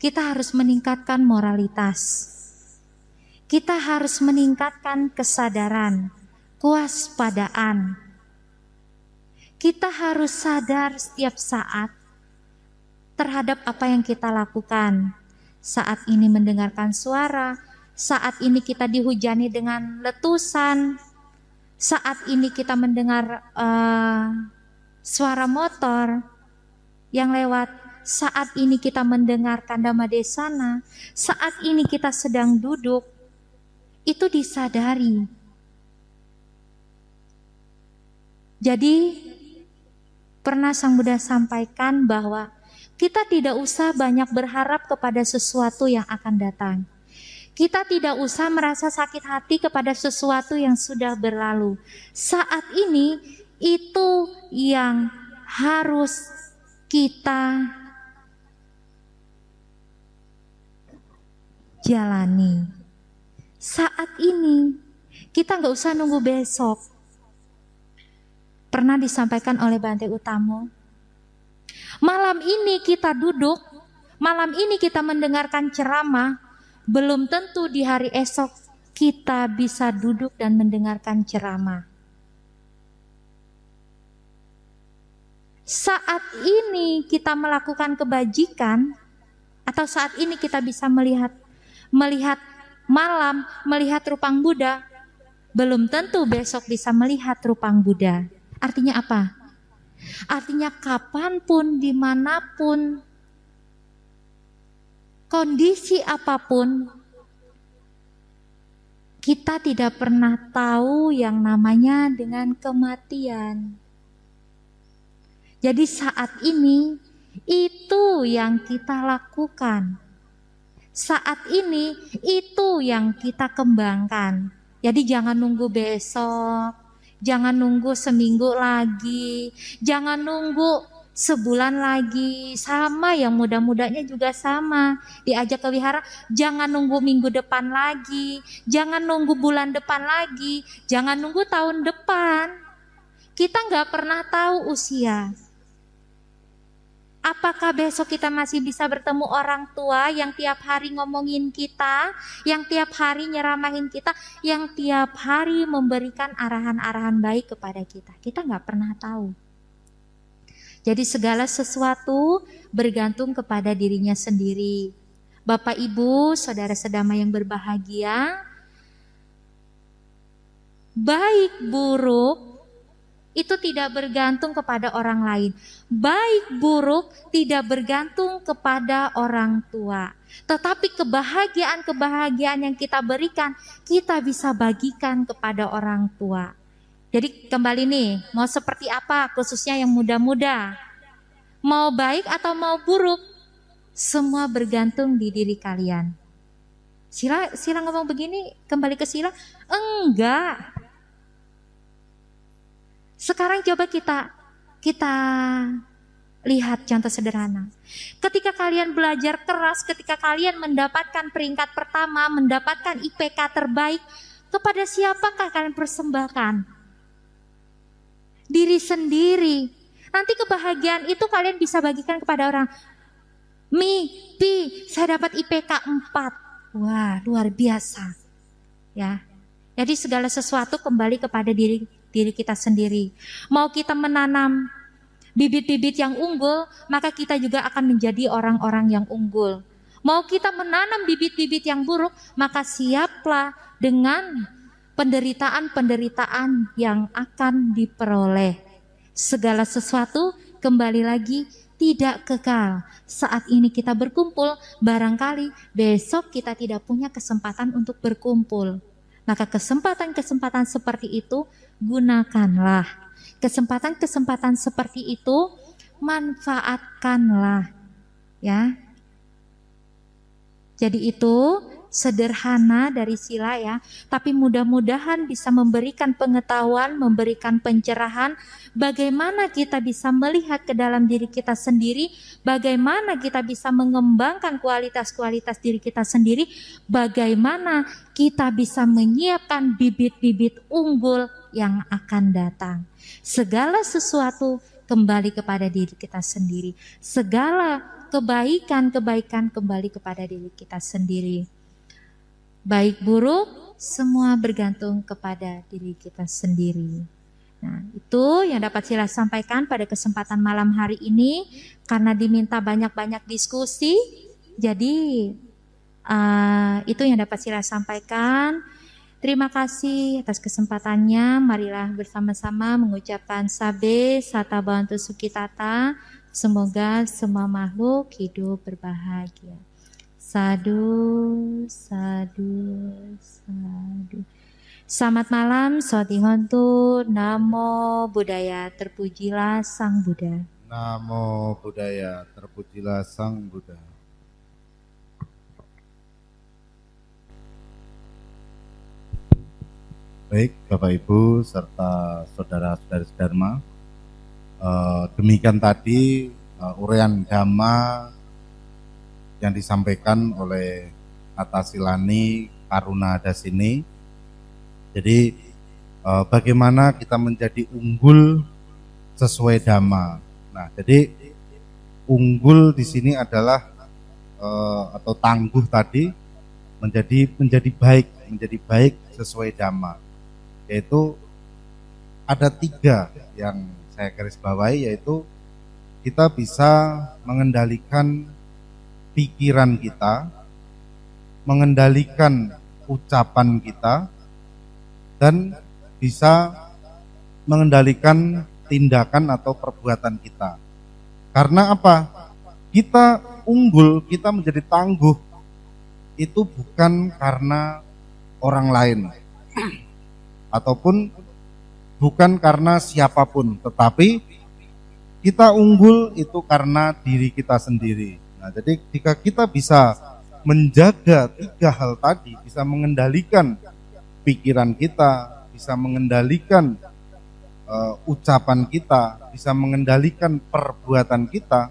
kita harus meningkatkan moralitas. Kita harus meningkatkan kesadaran, kewaspadaan. Kita harus sadar setiap saat terhadap apa yang kita lakukan. Saat ini mendengarkan suara, saat ini kita dihujani dengan letusan, saat ini kita mendengar suara motor yang lewat, saat ini kita mendengarkan Dhammadesana, saat ini kita sedang duduk, itu disadari. Jadi pernah Sang Buddha sampaikan bahwa kita tidak usah banyak berharap kepada sesuatu yang akan datang. Kita tidak usah merasa sakit hati kepada sesuatu yang sudah berlalu. Saat ini itu yang harus kita jalani. Saat ini kita nggak usah nunggu besok. Pernah disampaikan oleh Bante Utamo, malam ini kita duduk, malam ini kita mendengarkan ceramah, belum tentu di hari esok kita bisa duduk dan mendengarkan ceramah. Saat ini kita melakukan kebajikan, atau saat ini kita bisa melihat malam, melihat rupang Buddha, belum tentu besok bisa melihat rupang Buddha. Artinya apa? Artinya kapanpun, dimanapun, kondisi apapun, kita tidak pernah tahu yang namanya dengan kematian. Jadi saat ini itu yang kita lakukan. Saat ini itu yang kita kembangkan. Jadi jangan nunggu besok, jangan nunggu seminggu lagi, jangan nunggu sebulan lagi. Sama yang muda-mudanya juga sama, diajak ke wihara, jangan nunggu minggu depan lagi, jangan nunggu bulan depan lagi, jangan nunggu tahun depan. Kita nggak pernah tahu usia. Apakah besok kita masih bisa bertemu orang tua yang tiap hari ngomongin kita, yang tiap hari nyeramahin kita, yang tiap hari memberikan arahan-arahan baik kepada kita? Kita nggak pernah tahu. Jadi segala sesuatu bergantung kepada dirinya sendiri. Bapak, Ibu, saudara-saudara yang berbahagia, baik buruk itu tidak bergantung kepada orang lain. Baik buruk tidak bergantung kepada orang tua. Tetapi kebahagiaan-kebahagiaan yang kita berikan, kita bisa bagikan kepada orang tua. Jadi kembali nih, mau seperti apa khususnya yang muda-muda? Mau baik atau mau buruk? Semua bergantung di diri kalian. Sila ngomong begini, kembali ke Sila? Enggak. Sekarang coba kita lihat contoh sederhana. Ketika kalian belajar keras, ketika kalian mendapatkan peringkat pertama, mendapatkan IPK terbaik, kepada siapakah kalian persembahkan? diri sendiri. Nanti kebahagiaan itu kalian bisa bagikan kepada orang. Mi, Pi, saya dapat IPK 4. Wah, luar biasa. Ya. Jadi segala sesuatu kembali kepada diri kita sendiri. Mau kita menanam bibit-bibit yang unggul, maka kita juga akan menjadi orang-orang yang unggul. Mau kita menanam bibit-bibit yang buruk, maka siaplah dengan penderitaan-penderitaan yang akan diperoleh. Segala sesuatu kembali lagi tidak kekal. Saat ini kita berkumpul, barangkali besok kita tidak punya kesempatan untuk berkumpul. Maka kesempatan-kesempatan seperti itu gunakanlah. Kesempatan-kesempatan seperti itu manfaatkanlah. Ya. Jadi itu sederhana dari Sila ya, tapi mudah-mudahan bisa memberikan pengetahuan, memberikan pencerahan bagaimana kita bisa melihat ke dalam diri kita sendiri, bagaimana kita bisa mengembangkan kualitas-kualitas diri kita sendiri, bagaimana kita bisa menyiapkan bibit-bibit unggul yang akan datang. Segala sesuatu kembali kepada diri kita sendiri. Segala kebaikan-kebaikan kembali kepada diri kita sendiri. Baik buruk, semua bergantung kepada diri kita sendiri. Nah, itu yang dapat Sila sampaikan pada kesempatan malam hari ini. Karena diminta banyak-banyak diskusi, jadi itu yang dapat Sila sampaikan. Terima kasih atas kesempatannya. Marilah bersama-sama mengucapkan Sabe Sata Bantu Sukitata. Semoga semua makhluk hidup berbahagia. Sadu, sadu, sadu. Selamat malam, Sotihontu. Namo Buddhaya, terpujilah Sang Buddha. Namo Buddhaya, terpujilah Sang Buddha. Baik, Bapak Ibu serta saudara-saudari Dharma, demikian tadi uraian Dhamma yang disampaikan oleh Atasilani Karuna Dasini. Jadi bagaimana kita menjadi unggul sesuai Dhamma. Nah, jadi unggul di sini adalah atau tangguh tadi menjadi baik sesuai Dhamma. Yaitu ada 3 yang saya garis bawahi, yaitu kita bisa mengendalikan pikiran kita, mengendalikan ucapan kita, dan bisa mengendalikan tindakan atau perbuatan kita. Karena apa? Kita unggul, kita menjadi tangguh, itu bukan karena orang lain, ataupun bukan karena siapapun, tetapi kita unggul itu karena diri kita sendiri. Nah, jadi jika kita bisa menjaga 3 hal tadi, bisa mengendalikan pikiran kita, bisa mengendalikan ucapan kita, bisa mengendalikan perbuatan kita,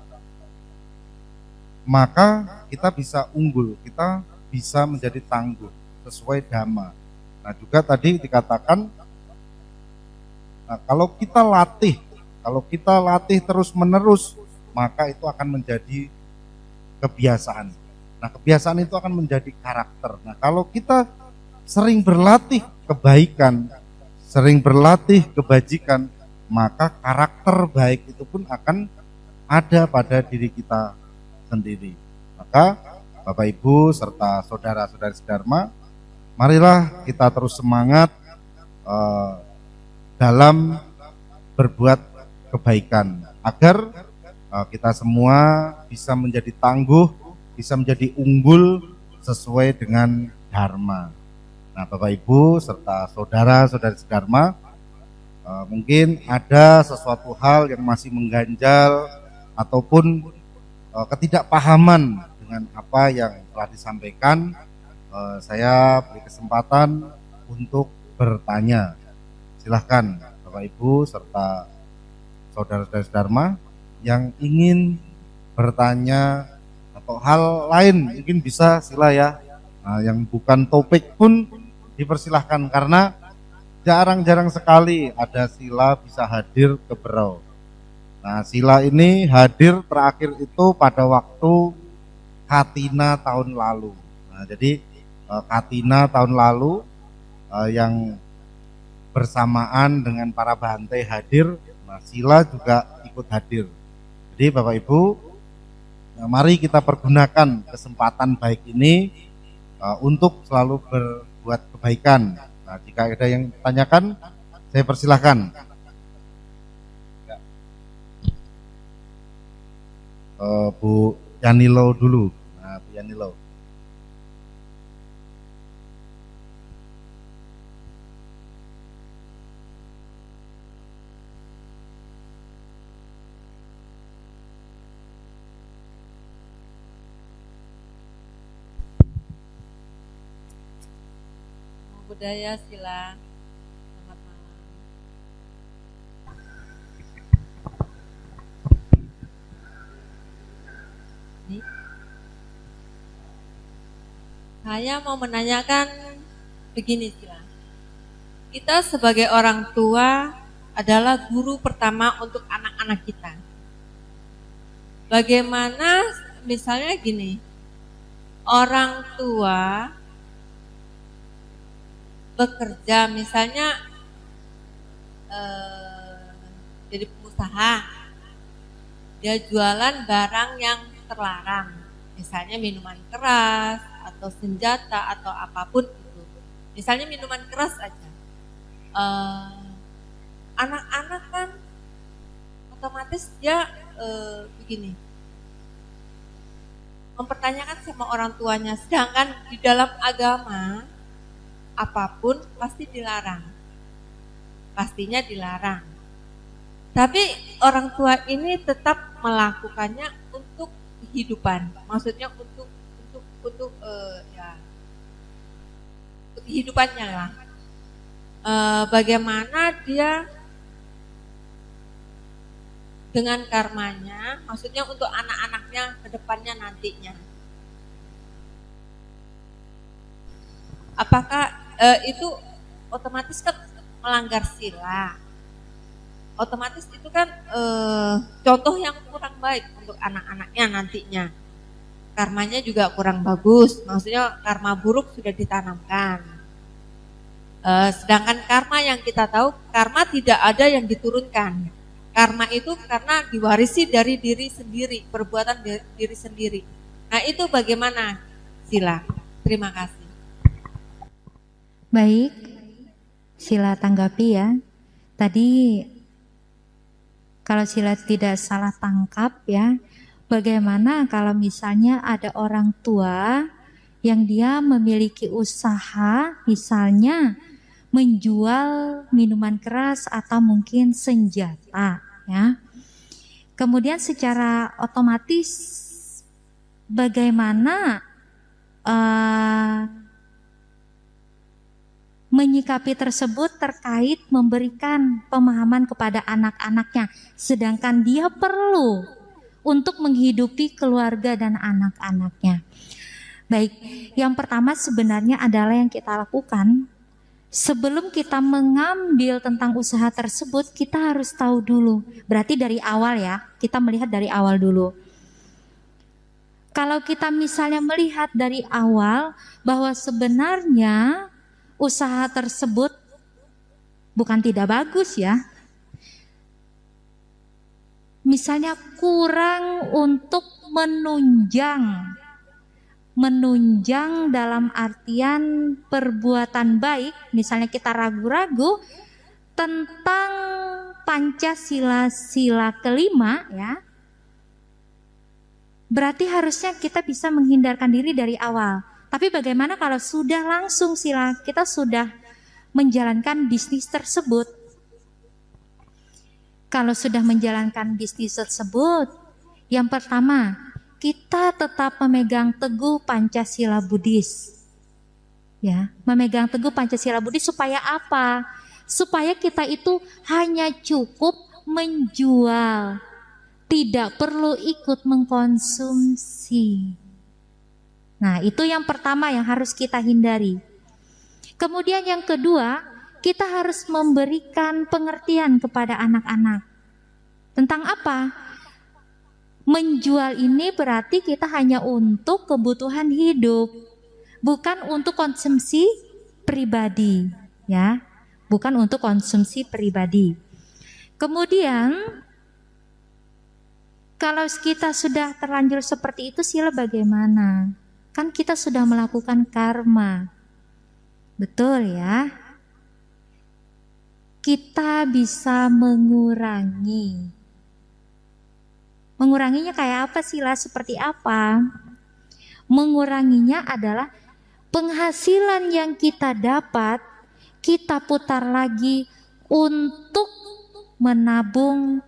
maka kita bisa unggul, kita bisa menjadi tangguh sesuai Dhamma. Nah, juga tadi dikatakan, nah, kalau kita latih terus-menerus, maka itu akan menjadi kebiasaan. Nah, kebiasaan itu akan menjadi karakter. Nah, kalau kita sering berlatih kebaikan, sering berlatih kebajikan, maka karakter baik itu pun akan ada pada diri kita sendiri. Maka Bapak Ibu serta saudara-saudari Dharma, marilah kita terus semangat dalam berbuat kebaikan agar kita semua bisa menjadi tangguh, bisa menjadi unggul sesuai dengan Dharma. Nah, Bapak Ibu serta saudara-saudari Dharma, mungkin ada sesuatu hal yang masih mengganjal ataupun ketidakpahaman dengan apa yang telah disampaikan. Saya beri kesempatan untuk bertanya. Silahkan Bapak Ibu serta saudara-saudari Dharma yang ingin bertanya atau hal lain mungkin bisa sila ya. Nah, yang bukan topik pun dipersilahkan, karena jarang-jarang sekali ada sila bisa hadir ke Berau. Nah, sila ini hadir terakhir itu pada waktu Katina tahun lalu. Nah, jadi Katina tahun lalu yang bersamaan dengan para Bhante hadir, nah sila juga ikut hadir. Jadi Bapak Ibu, mari kita pergunakan kesempatan baik ini untuk selalu berbuat kebaikan. Nah, jika ada yang tanyakan, saya persilahkan. Bu Yanilo dulu. Nah, Bu Yanilo. Budaya sila. Selamat malam. Saya mau menanyakan begini sila. Kita sebagai orang tua adalah guru pertama untuk anak-anak kita. Bagaimana misalnya gini, orang tua bekerja misalnya jadi pengusaha, dia jualan barang yang terlarang, misalnya minuman keras atau senjata atau apapun itu, misalnya minuman keras aja. Anak-anak kan otomatis dia begini, mempertanyakan sama orang tuanya, sedangkan di dalam agama apapun pasti dilarang, pastinya dilarang. Tapi orang tua ini tetap melakukannya untuk kehidupan, maksudnya untuk kehidupannya lah. Bagaimana dia dengan karmanya, maksudnya untuk anak-anaknya ke depannya nantinya. Apakah itu otomatis kan melanggar sila, otomatis itu kan contoh yang kurang baik untuk anak-anaknya nantinya, karmanya juga kurang bagus, maksudnya karma buruk sudah ditanamkan. Sedangkan karma yang kita tahu, karma tidak ada yang diturunkan, karma itu karena diwarisi dari diri sendiri, perbuatan diri sendiri. Nah itu bagaimana sila? Terima kasih. Baik, sila tanggapi ya. Tadi kalau sila tidak salah tangkap ya, bagaimana kalau misalnya ada orang tua yang dia memiliki usaha, misalnya menjual minuman keras atau mungkin senjata ya. Kemudian secara otomatis bagaimana menyikapi tersebut terkait memberikan pemahaman kepada anak-anaknya, sedangkan dia perlu untuk menghidupi keluarga dan anak-anaknya. Baik, yang pertama sebenarnya adalah yang kita lakukan sebelum kita mengambil tentang usaha tersebut, kita harus tahu dulu. Berarti dari awal ya, kita melihat dari awal dulu. Kalau kita misalnya melihat dari awal bahwa sebenarnya usaha tersebut bukan tidak bagus ya. Misalnya kurang untuk menunjang dalam artian perbuatan baik, misalnya kita ragu-ragu tentang Pancasila sila kelima ya. Berarti harusnya kita bisa menghindarkan diri dari awal. Tapi bagaimana kalau sudah langsung sila, kita sudah menjalankan bisnis tersebut. Kalau sudah menjalankan bisnis tersebut, yang pertama, kita tetap memegang teguh Pancasila Buddhis. Ya, memegang teguh Pancasila Buddhis supaya apa? Supaya kita itu hanya cukup menjual, tidak perlu ikut mengkonsumsi. Nah, itu yang pertama yang harus kita hindari. Kemudian yang kedua, kita harus memberikan pengertian kepada anak-anak. Tentang apa? Menjual ini berarti kita hanya untuk kebutuhan hidup, bukan untuk konsumsi pribadi, ya. Bukan untuk konsumsi pribadi. Kemudian kalau kita sudah terlanjur seperti itu, sila bagaimana? Kan kita sudah melakukan karma. Betul ya? Kita bisa mengurangi. Menguranginya kayak apa sila? Seperti apa? Menguranginya adalah penghasilan yang kita dapat, kita putar lagi untuk menabung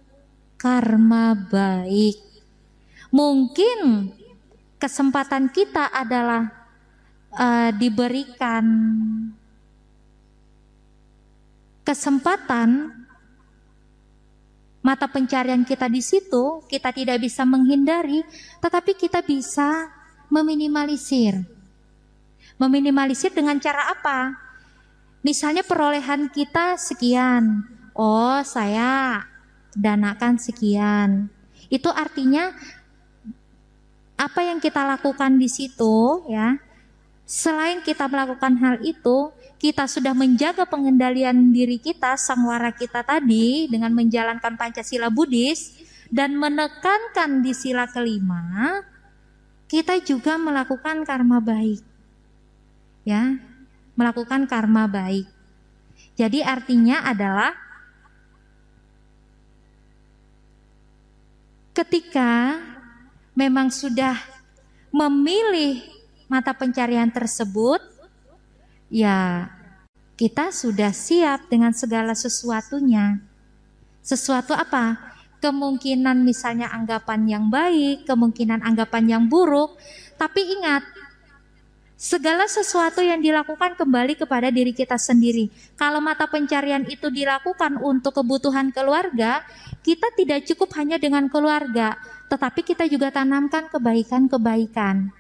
karma baik. Mungkin kesempatan kita adalah diberikan kesempatan mata pencarian kita di situ, kita tidak bisa menghindari, tetapi kita bisa meminimalisir. Meminimalisir dengan cara apa? Misalnya perolehan kita sekian, oh saya danakan sekian. Itu artinya apa yang kita lakukan di situ, ya. Selain kita melakukan hal itu, kita sudah menjaga pengendalian diri kita, sangwara kita tadi dengan menjalankan Pancasila Buddhis dan menekankan di sila kelima, kita juga melakukan karma baik. Ya, melakukan karma baik. Jadi artinya adalah ketika memang sudah memilih mata pencarian tersebut, ya kita sudah siap dengan segala sesuatunya. Sesuatu apa? Kemungkinan misalnya anggapan yang baik, kemungkinan anggapan yang buruk. Tapi ingat, segala sesuatu yang dilakukan kembali kepada diri kita sendiri. Kalau mata pencarian itu dilakukan untuk kebutuhan keluarga, kita tidak cukup hanya dengan keluarga, tetapi kita juga tanamkan kebaikan-kebaikan.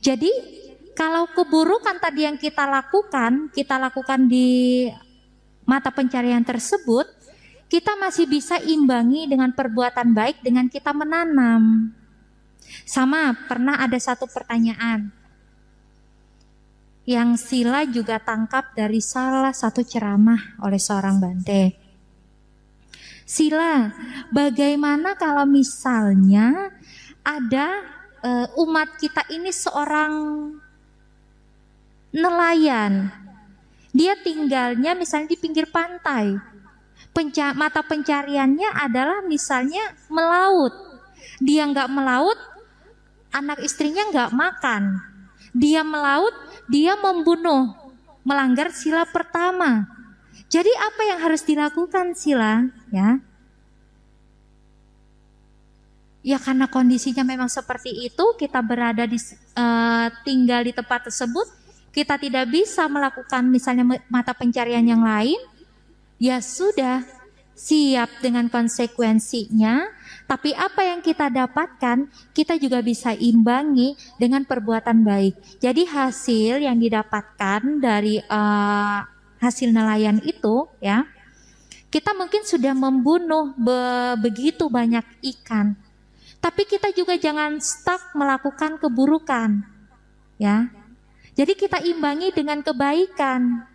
Jadi kalau keburukan tadi yang kita lakukan di mata pencarian tersebut, kita masih bisa imbangi dengan perbuatan baik dengan kita menanam. Sama, pernah ada satu pertanyaan yang sila juga tangkap dari salah satu ceramah oleh seorang Bante. Sila, bagaimana kalau misalnya ada umat kita ini seorang nelayan, dia tinggalnya misalnya di pinggir pantai, mata pencariannya adalah misalnya melaut, dia nggak melaut, anak istrinya nggak makan, dia melaut, dia membunuh, melanggar sila pertama. Jadi apa yang harus dilakukan sila? Ya karena kondisinya memang seperti itu, kita berada tinggal di tempat tersebut, kita tidak bisa melakukan misalnya mata pencarian yang lain, ya sudah, siap dengan konsekuensinya. Tapi apa yang kita dapatkan, kita juga bisa imbangi dengan perbuatan baik. Jadi hasil yang didapatkan dari hasil nelayan itu, ya, kita mungkin sudah membunuh begitu banyak ikan. Tapi kita juga jangan stuck melakukan keburukan, ya. Jadi kita imbangi dengan kebaikan.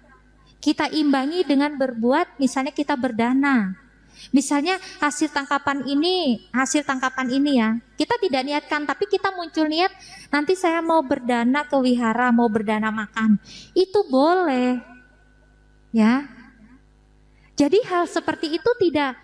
Kita imbangi dengan berbuat, misalnya kita berdana. Misalnya hasil tangkapan ini ya, kita tidak niatkan, tapi kita muncul niat, nanti saya mau berdana ke wihara, mau berdana makan. Itu boleh, ya. Jadi hal seperti itu tidak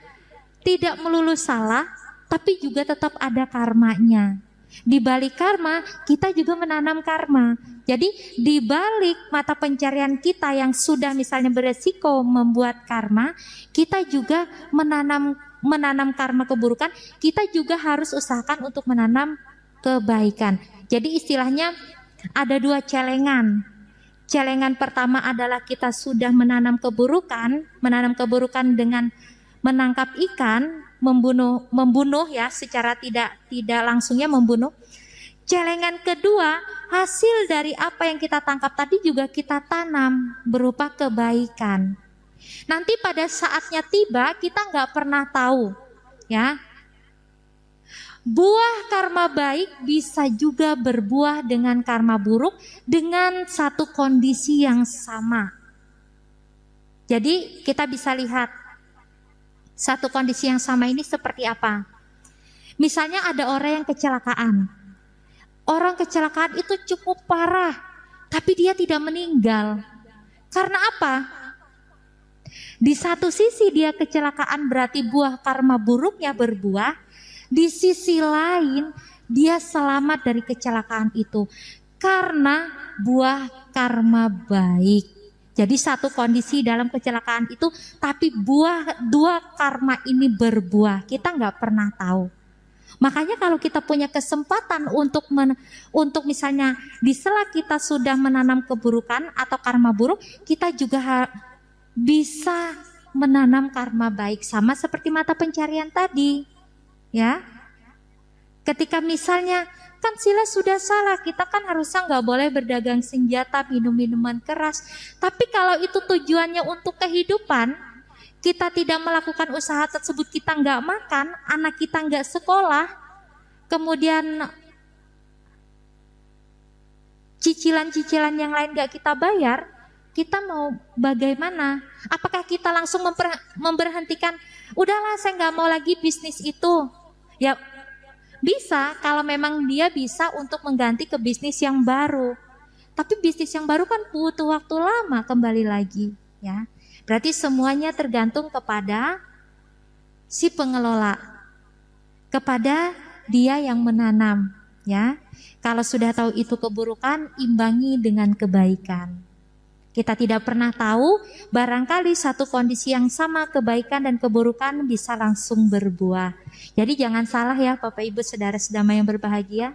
melulu salah, tapi juga tetap ada karmanya. Di balik karma, kita juga menanam karma. Jadi di balik mata pencarian kita yang sudah misalnya beresiko membuat karma, kita juga menanam karma keburukan, kita juga harus usahakan untuk menanam kebaikan. Jadi istilahnya ada dua celengan. Celengan pertama adalah kita sudah menanam keburukan dengan menangkap ikan, membunuh ya, secara tidak langsungnya membunuh. Celengan kedua, hasil dari apa yang kita tangkap tadi juga kita tanam berupa kebaikan. Nanti pada saatnya tiba kita nggak pernah tahu, ya. Buah karma baik bisa juga berbuah dengan karma buruk dengan satu kondisi yang sama. Jadi kita bisa lihat satu kondisi yang sama ini seperti apa. Misalnya ada orang yang kecelakaan. Orang kecelakaan itu cukup parah, tapi dia tidak meninggal. Karena apa? Di satu sisi dia kecelakaan berarti buah karma buruknya berbuah. Di sisi lain dia selamat dari kecelakaan itu karena buah karma baik. Jadi satu kondisi dalam kecelakaan itu, tapi dua karma ini berbuah. Kita nggak pernah tahu. Makanya kalau kita punya kesempatan untuk misalnya di sela kita sudah menanam keburukan atau karma buruk, kita juga bisa menanam karma baik sama seperti mata pencarian tadi. Ya, ketika misalnya kan Sila sudah salah, kita kan harusnya nggak boleh berdagang senjata, minum minuman keras. Tapi kalau itu tujuannya untuk kehidupan, kita tidak melakukan usaha tersebut, kita nggak makan, anak kita nggak sekolah, kemudian cicilan-cicilan yang lain nggak kita bayar, kita mau bagaimana? Apakah kita langsung memberhentikan, udahlah saya nggak mau lagi bisnis itu? Ya bisa kalau memang dia bisa untuk mengganti ke bisnis yang baru. Tapi bisnis yang baru kan butuh waktu lama kembali lagi, ya. Berarti semuanya tergantung kepada si pengelola, kepada dia yang menanam, ya. Kalau sudah tahu itu keburukan, imbangi dengan kebaikan. Kita tidak pernah tahu, barangkali satu kondisi yang sama kebaikan dan keburukan bisa langsung berbuah. Jadi jangan salah ya Bapak Ibu saudara-saudara yang berbahagia.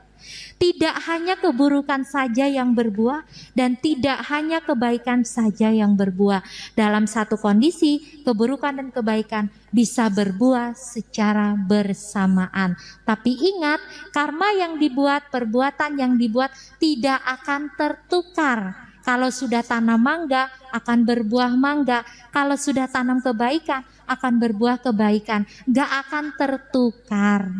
Tidak hanya keburukan saja yang berbuah dan tidak hanya kebaikan saja yang berbuah. Dalam satu kondisi, keburukan dan kebaikan bisa berbuah secara bersamaan. Tapi ingat, karma yang dibuat, perbuatan yang dibuat tidak akan tertukar. Kalau sudah tanam mangga akan berbuah mangga. Kalau sudah tanam kebaikan akan berbuah kebaikan. Gak akan tertukar.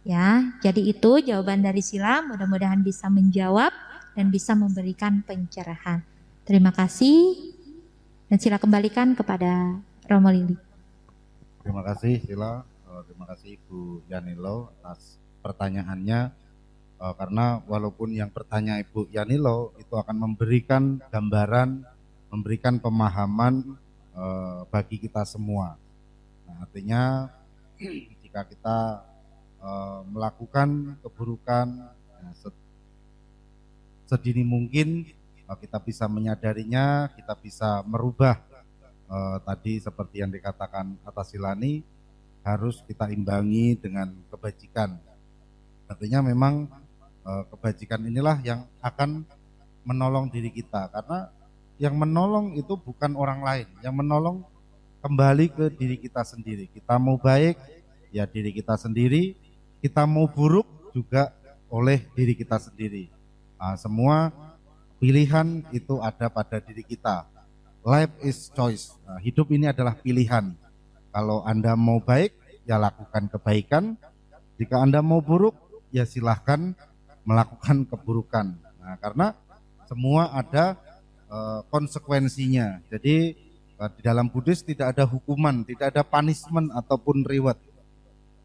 Ya, jadi itu jawaban dari Sila. Mudah-mudahan bisa menjawab dan bisa memberikan pencerahan. Terima kasih. Dan Sila kembalikan kepada Romo Lili. Terima kasih Sila. Terima kasih Ibu Yanilo atas pertanyaannya. Karena walaupun yang bertanya Ibu Yanilo itu akan memberikan gambaran, memberikan pemahaman bagi kita semua. Nah, artinya jika kita melakukan keburukan sedini mungkin, kita bisa menyadarinya, kita bisa merubah. Tadi seperti yang dikatakan atas Silani, harus kita imbangi dengan kebajikan. Artinya memang kebajikan inilah yang akan menolong diri kita, karena yang menolong itu bukan orang lain, yang menolong kembali ke diri kita sendiri. Kita mau baik ya diri kita sendiri, kita mau buruk juga oleh diri kita sendiri. Semua pilihan itu ada pada diri kita. Life is choice. Hidup ini adalah pilihan. Kalau Anda mau baik ya lakukan kebaikan, jika Anda mau buruk ya silahkan melakukan keburukan. Nah, karena semua ada konsekuensinya. Jadi di dalam Buddhis tidak ada hukuman, tidak ada punishment ataupun reward.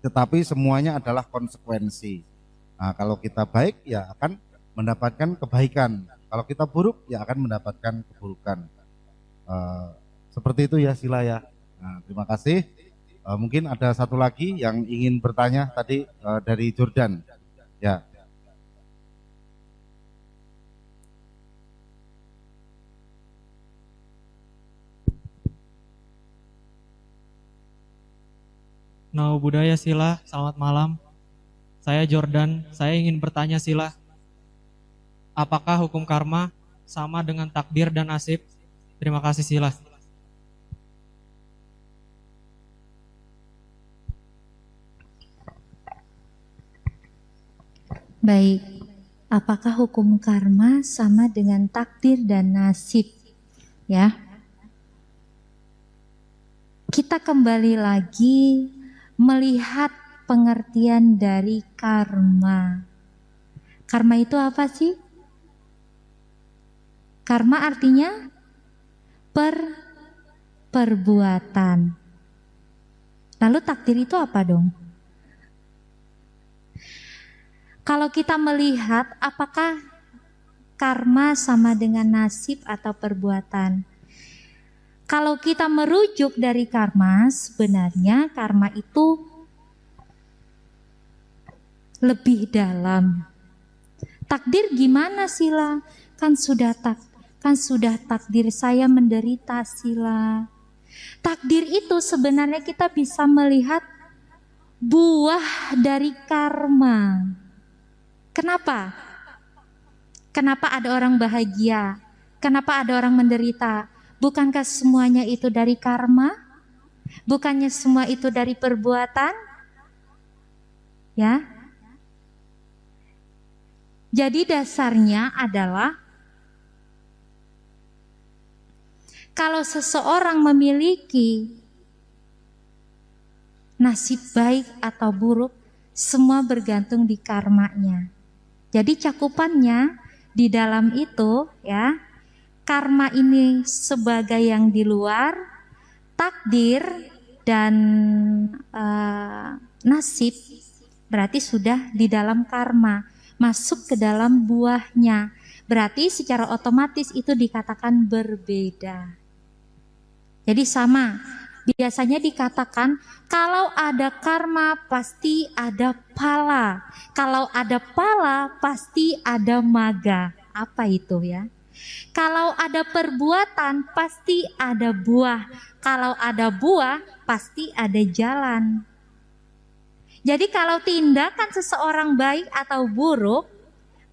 Tetapi semuanya adalah konsekuensi. Nah, kalau kita baik ya akan mendapatkan kebaikan. Kalau kita buruk ya akan mendapatkan keburukan. Seperti itu ya Sila ya. Nah, terima kasih. Mungkin ada satu lagi yang ingin bertanya tadi dari Jordan. Ya. Namo Buddhaya Sila, selamat malam. Saya Jordan, saya ingin bertanya Sila, apakah hukum karma sama dengan takdir dan nasib? Terima kasih Sila. Baik, Apakah hukum karma sama dengan takdir dan nasib? Ya. Kita kembali lagi melihat pengertian dari karma. Karma itu apa sih? Karma artinya perbuatan. Lalu takdir itu apa dong? Kalau kita melihat apakah karma sama dengan nasib atau perbuatan? Kalau kita merujuk dari karma, sebenarnya karma itu lebih dalam. Takdir gimana Sila? Kan sudah takdir saya menderita Sila. Takdir itu sebenarnya kita bisa melihat buah dari karma. Kenapa? Kenapa ada orang bahagia? Kenapa ada orang menderita? Bukankah semuanya itu dari karma? Bukannya semua itu dari perbuatan? Ya. Jadi dasarnya adalah kalau seseorang memiliki nasib baik atau buruk, semua bergantung di karmanya. Jadi cakupannya di dalam itu ya, karma ini sebagai yang di luar, takdir dan nasib berarti sudah di dalam karma, masuk ke dalam buahnya. Berarti secara otomatis itu dikatakan berbeda. Jadi sama. Biasanya dikatakan kalau ada karma pasti ada pala. Kalau ada pala pasti ada maga. Apa itu ya? Kalau ada perbuatan pasti ada buah. Kalau ada buah pasti ada jalan. Jadi kalau tindakan seseorang baik atau buruk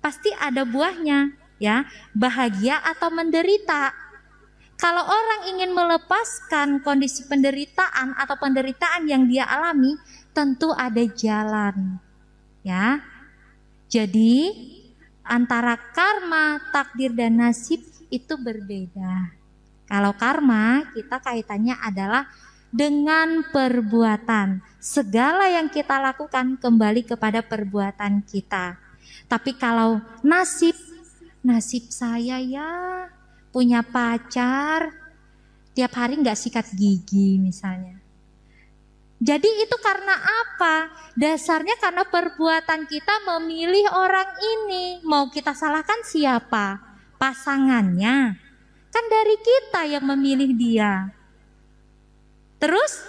pasti ada buahnya, ya, bahagia atau menderita. Kalau orang ingin melepaskan kondisi penderitaan atau penderitaan yang dia alami, tentu ada jalan. Ya. Jadi antara karma, takdir dan nasib itu berbeda. Kalau karma kita kaitannya adalah dengan perbuatan. Segala yang kita lakukan kembali kepada perbuatan kita. Tapi kalau nasib saya ya punya pacar, tiap hari nggak sikat gigi misalnya. Jadi itu karena apa? Dasarnya karena perbuatan kita memilih orang ini. Mau kita salahkan siapa? Pasangannya. Kan dari kita yang memilih dia. Terus,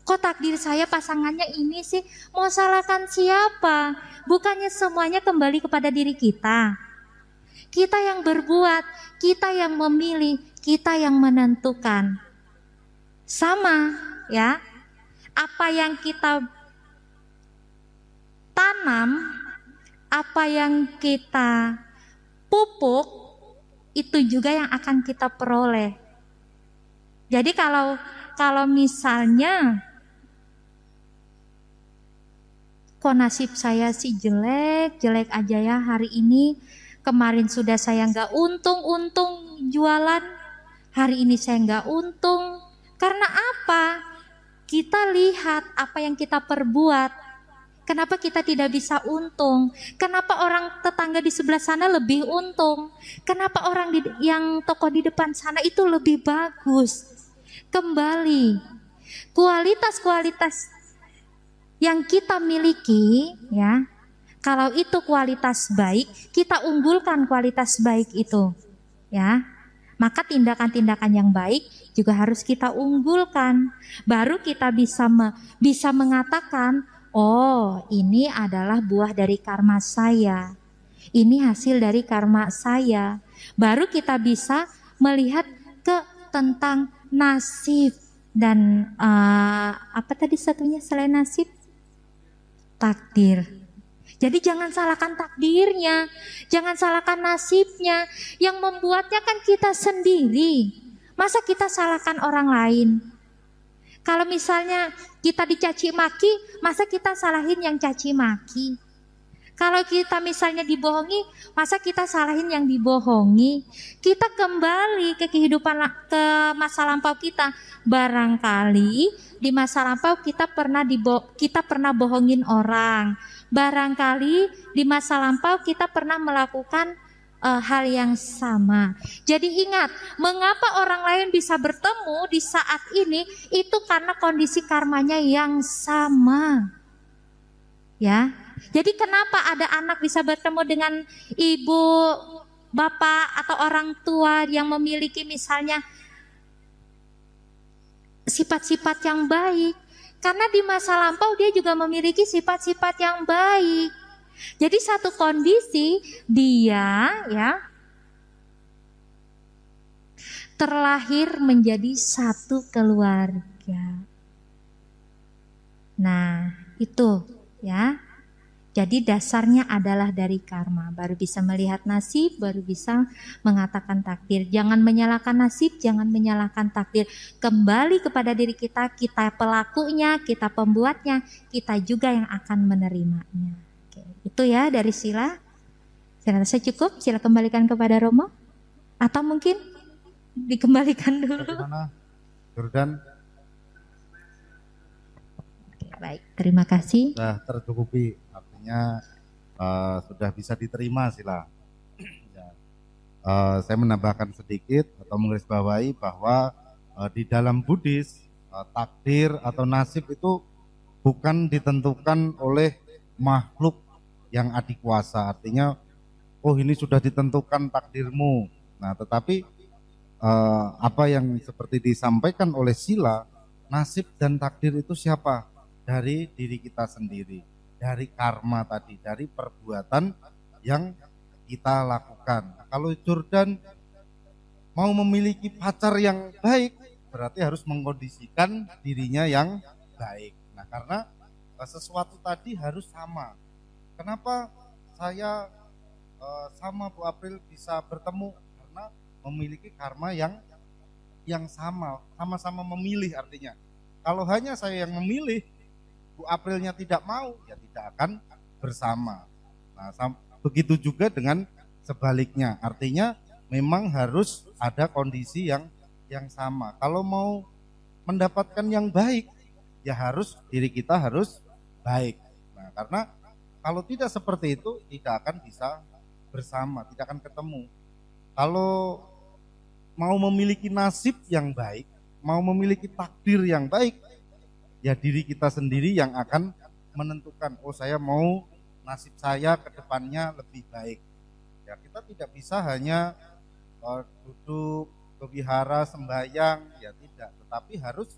kok takdir saya pasangannya ini sih? Mau salahkan siapa? Bukannya semuanya kembali kepada diri kita. Kita yang berbuat, kita yang memilih, kita yang menentukan. Sama ya, apa yang kita tanam, apa yang kita pupuk, itu juga yang akan kita peroleh. Jadi kalau misalnya kok nasib saya sih jelek aja ya hari ini. Kemarin sudah saya nggak untung jualan, hari ini saya nggak untung. Karena apa? Kita lihat apa yang kita perbuat. Kenapa kita tidak bisa untung? Kenapa orang tetangga di sebelah sana lebih untung? Kenapa orang yang toko di depan sana itu lebih bagus? Kembali, kualitas yang kita miliki ya. Kalau itu kualitas baik, kita unggulkan kualitas baik itu, ya. Maka tindakan-tindakan yang baik juga harus kita unggulkan. Baru kita bisa mengatakan, oh ini adalah buah dari karma saya. Ini hasil dari karma saya. Baru kita bisa melihat tentang nasib dan apa tadi satunya selain nasib? Takdir. Jadi jangan salahkan takdirnya, jangan salahkan nasibnya. Yang membuatnya kan kita sendiri. Masa kita salahkan orang lain? Kalau misalnya kita dicaci maki, masa kita salahin yang caci maki? Kalau kita misalnya dibohongi, masa kita salahin yang dibohongi? Kita kembali ke kehidupan, ke masa lampau kita. Barangkali di masa lampau kita pernah bohongin orang. Barangkali di masa lampau kita pernah melakukan hal yang sama. Jadi ingat, mengapa orang lain bisa bertemu di saat ini, itu karena kondisi karmanya yang sama. Ya, jadi kenapa ada anak bisa bertemu dengan ibu, bapak atau orang tua yang memiliki misalnya sifat-sifat yang baik? Karena di masa lampau dia juga memiliki sifat-sifat yang baik. Jadi satu kondisi dia ya terlahir menjadi satu keluarga. Nah, itu ya. Jadi dasarnya adalah dari karma. Baru bisa melihat nasib, baru bisa mengatakan takdir. Jangan menyalahkan nasib, jangan menyalahkan takdir. Kembali kepada diri kita, kita pelakunya, kita pembuatnya, kita juga yang akan menerimanya. Oke, itu ya dari Sila. Saya rasa cukup, Sila kembalikan kepada Romo. Atau mungkin dikembalikan dulu. Bagaimana, Jordan? Oke, baik, terima kasih. Sudah tercukupi, artinya sudah bisa diterima Sila. Ya. Saya menambahkan sedikit atau menggarisbawahi bahwa di dalam Buddhis takdir atau nasib itu bukan ditentukan oleh makhluk yang adikuasa. Artinya, oh ini sudah ditentukan takdirmu. Nah, tetapi apa yang seperti disampaikan oleh Sila, nasib dan takdir itu siapa? Dari diri kita sendiri, dari karma tadi, dari perbuatan yang kita lakukan. Nah, kalau Jordan mau memiliki pacar yang baik, berarti harus mengkondisikan dirinya yang baik. Nah, karena sesuatu tadi harus sama. Kenapa saya sama Bu April bisa bertemu? Karena memiliki karma yang sama-sama memilih artinya. Kalau hanya saya yang memilih, Bu Aprilnya tidak mau, ya tidak akan bersama. Nah, begitu juga dengan sebaliknya. Artinya memang harus ada kondisi yang sama. Kalau mau mendapatkan yang baik, ya harus diri kita harus baik. Nah, karena kalau tidak seperti itu, tidak akan bisa bersama, tidak akan ketemu. Kalau mau memiliki nasib yang baik, mau memiliki takdir yang baik, ya diri kita sendiri yang akan menentukan, oh saya mau nasib saya ke depannya lebih baik. Ya kita tidak bisa hanya duduk berwihara sembahyang, ya tidak, tetapi harus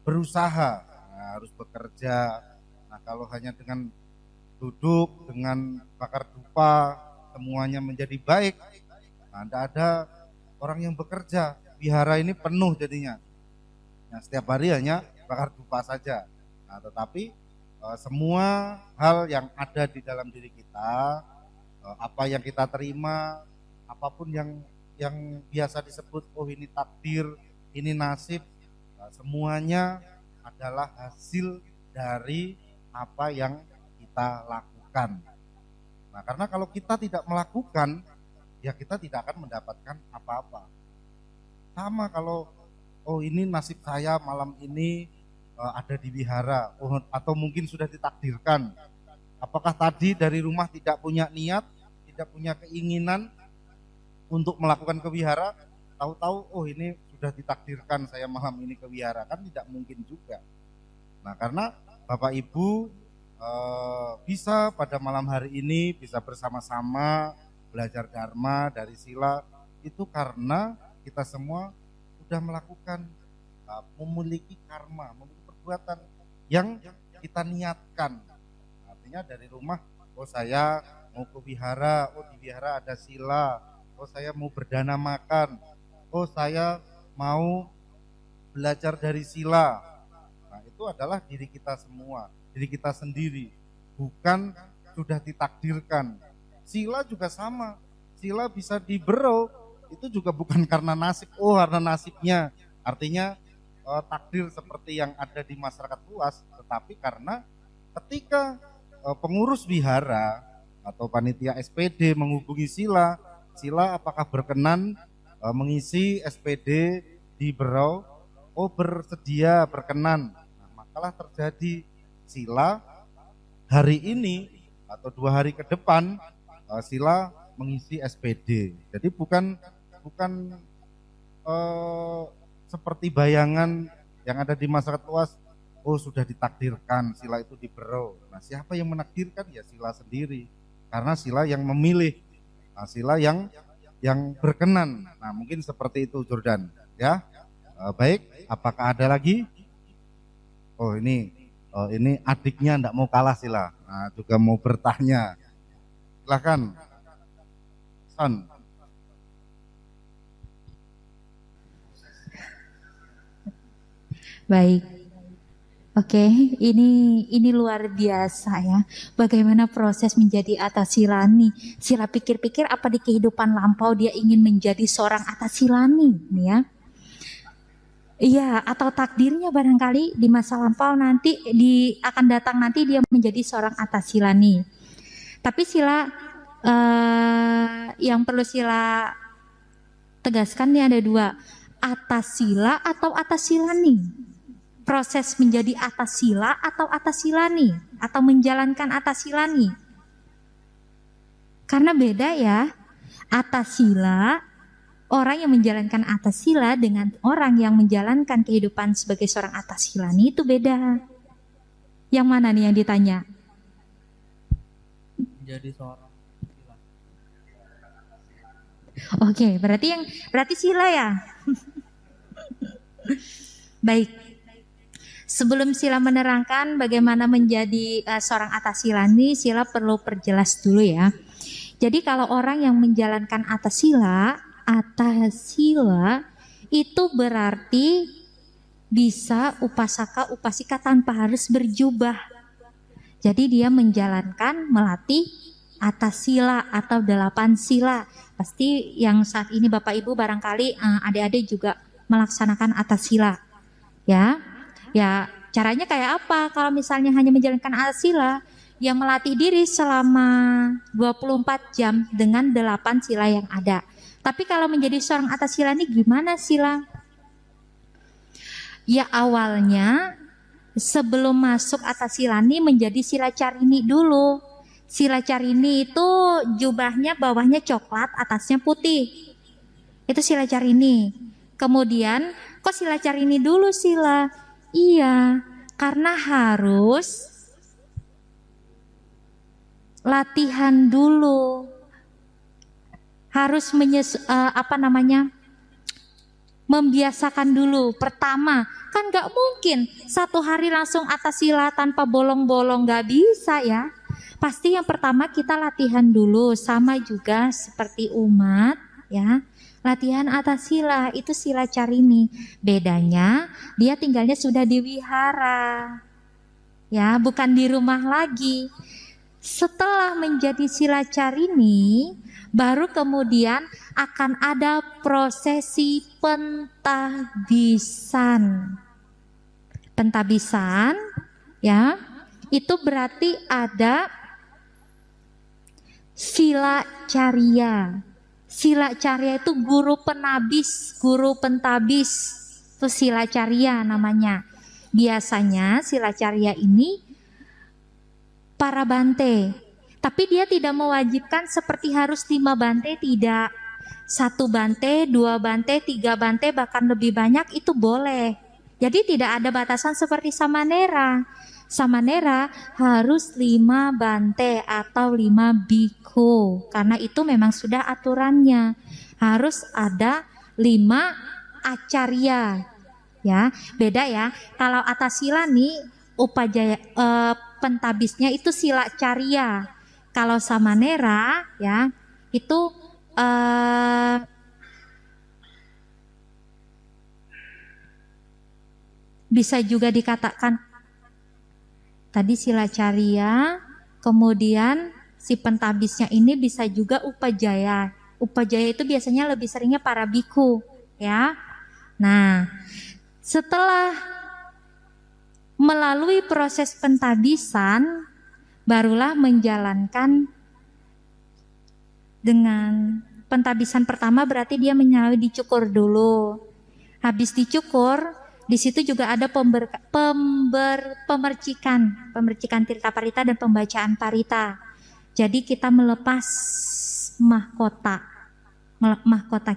berusaha, nah, harus bekerja. Nah kalau hanya dengan duduk, dengan bakar dupa, semuanya menjadi baik, nah tidak ada orang yang bekerja, wihara ini penuh jadinya. Nah setiap hari hanya bakar dupa saja. Nah, tetapi semua hal yang ada di dalam diri kita, apa yang kita terima, apapun yang biasa disebut, oh ini takdir, ini nasib, semuanya adalah hasil dari apa yang kita lakukan. Nah, karena kalau kita tidak melakukan, ya kita tidak akan mendapatkan apa-apa. Sama kalau, oh ini nasib saya malam ini ada di wihara, atau mungkin sudah ditakdirkan. Apakah tadi dari rumah tidak punya niat, tidak punya keinginan untuk melakukan ke wihara, tahu-tahu oh ini sudah ditakdirkan saya malam ini ke wihara, kan tidak mungkin juga. Nah karena Bapak Ibu bisa pada malam hari ini bisa bersama-sama belajar Dharma dari Sila, itu karena kita semua sudah melakukan, memiliki karma, memiliki perbuatan yang kita niatkan. Artinya dari rumah, oh saya mau ke wihara, oh di wihara ada Sila, oh saya mau berdana makan, oh saya mau belajar dari Sila. Nah itu adalah diri kita semua, diri kita sendiri, bukan sudah ditakdirkan. Sila juga sama, Sila bisa diberau, itu juga bukan karena nasib, oh karena nasibnya. Artinya takdir seperti yang ada di masyarakat luas, tetapi karena ketika pengurus wihara atau panitia SPD menghubungi Sila, Sila apakah berkenan mengisi SPD di Berau? Oh, bersedia, berkenan. Nah, makalah terjadi Sila hari ini atau 2 hari ke depan Sila mengisi SPD. Jadi bukan seperti bayangan yang ada di masyarakat luas. Oh, sudah ditakdirkan Sila itu di Berau. Nah, siapa yang menakdirkan? Ya Sila sendiri. Karena Sila yang memilih. Nah, Sila yang berkenan. Nah, mungkin seperti itu Jordan, ya. Baik, apakah ada lagi? Oh, ini adiknya enggak mau kalah Sila. Nah, juga mau bertanya. Silakan. Son. Baik. Oke, ini luar biasa ya. Bagaimana proses menjadi Atasilani? Sila pikir-pikir apa di kehidupan lampau dia ingin menjadi seorang Atasilani, nih ya. Iya, atau takdirnya barangkali di masa lampau nanti akan datang nanti dia menjadi seorang Atasilani. Tapi Sila yang perlu Sila tegaskan nih ada 2, Atasila atau Atasilani. Proses menjadi Atasila atau Atasilani, atau menjalankan Atasilani. Karena beda ya, Atasila, orang yang menjalankan Atasila dengan orang yang menjalankan kehidupan sebagai seorang Atasilani itu beda. Yang mana nih yang ditanya? Menjadi seorang Sila. Oke, berarti Sila ya. Baik. Sebelum Sila menerangkan bagaimana menjadi seorang Atasilani, Sila perlu perjelas dulu ya. Jadi kalau orang yang menjalankan Atasila itu berarti bisa upasaka upasika tanpa harus berjubah. Jadi dia menjalankan, melatih Atasila atau 8 sila. Pasti yang saat ini Bapak Ibu barangkali adik-adik juga melaksanakan Atasila. Ya, caranya kayak apa? Kalau misalnya hanya menjalankan Atasila, yang melatih diri selama 24 jam dengan 8 sila yang ada. Tapi kalau menjadi seorang Atasila ini gimana Sila? Ya awalnya sebelum masuk Atasilani menjadi Sila Carini dulu. Sila Carini itu jubahnya bawahnya coklat, atasnya putih. Itu Sila Carini. Kemudian kok Sila Carini dulu Sila? Iya, karena harus latihan dulu. Harus membiasakan dulu. Pertama, kan gak mungkin 1 hari langsung Atasila tanpa bolong-bolong, gak bisa ya. Pasti yang pertama kita latihan dulu, sama juga seperti umat ya. Latihan Atasila itu Sila Carini. Bedanya dia tinggalnya sudah di wihara. Ya, bukan di rumah lagi. Setelah menjadi Sila Carini, baru kemudian akan ada prosesi pentabisan. Pentabisan ya, itu berarti ada Sila Carya. Sila Carya itu guru penabis, guru pentabis. Itu Sila Carya namanya. Biasanya Sila Carya ini para bante. Tapi dia tidak mewajibkan seperti harus 5 bante, tidak. 1 bante, 2 bante, 3 bante, bahkan lebih banyak itu boleh. Jadi tidak ada batasan seperti Samanera. Samanera harus 5 bante atau 5 bhikkhu. Karena itu memang sudah aturannya. Harus ada 5 acarya. Ya, beda ya. Kalau Atasila nih upajaya pentabisnya itu Sila Carya. Kalau Samanera ya itu bisa juga dikatakan tadi Sila Carya, kemudian si pentabisnya ini bisa juga upajaya. Upajaya itu biasanya lebih seringnya para bhikkhu ya. Nah, setelah melalui proses pentabisan barulah menjalankan dengan pentabisan pertama berarti dia menyalahi dicukur dulu. Habis dicukur, di situ juga ada pemercikan tirta parita dan pembacaan parita. Jadi kita melepas mahkota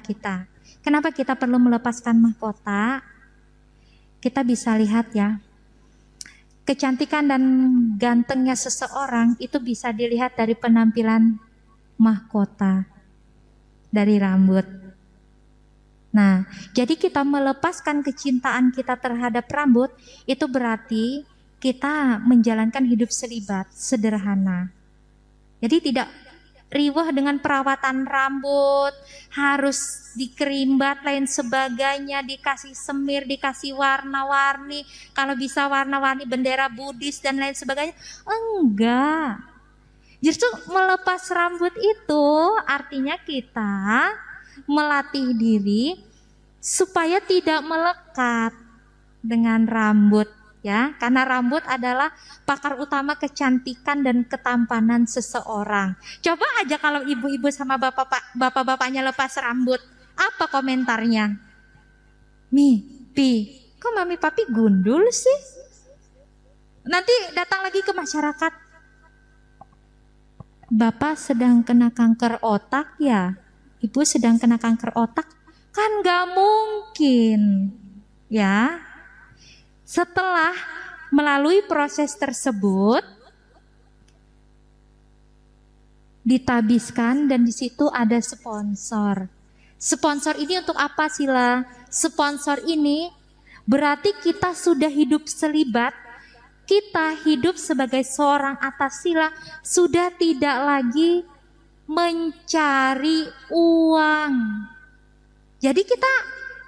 kita. Kenapa kita perlu melepaskan mahkota? Kita bisa lihat ya, kecantikan dan gantengnya seseorang itu bisa dilihat dari penampilan mahkota, dari rambut. Nah, jadi kita melepaskan kecintaan kita terhadap rambut, itu berarti kita menjalankan hidup selibat, sederhana. Jadi tidak riweh dengan perawatan rambut, harus dikerimbat lain sebagainya, dikasih semir, dikasih warna-warni, kalau bisa warna-warni bendera Buddhis dan lain sebagainya. Enggak. Justru melepas rambut itu artinya kita melatih diri supaya tidak melekat dengan rambut, ya, karena rambut adalah pakar utama kecantikan dan ketampanan seseorang. Coba aja kalau ibu-ibu sama bapak-bapaknya lepas rambut, apa komentarnya? Pi, kok mami papi gundul sih? Nanti datang lagi ke masyarakat, bapak sedang kena kanker otak ya? Ibu sedang kena kanker otak? Kan gak mungkin, ya. Setelah melalui proses tersebut, ditabiskan dan di situ ada sponsor. Sponsor ini untuk apa Sila? Sponsor ini berarti kita sudah hidup selibat, kita hidup sebagai seorang atasila, sudah tidak lagi mencari uang. Jadi kita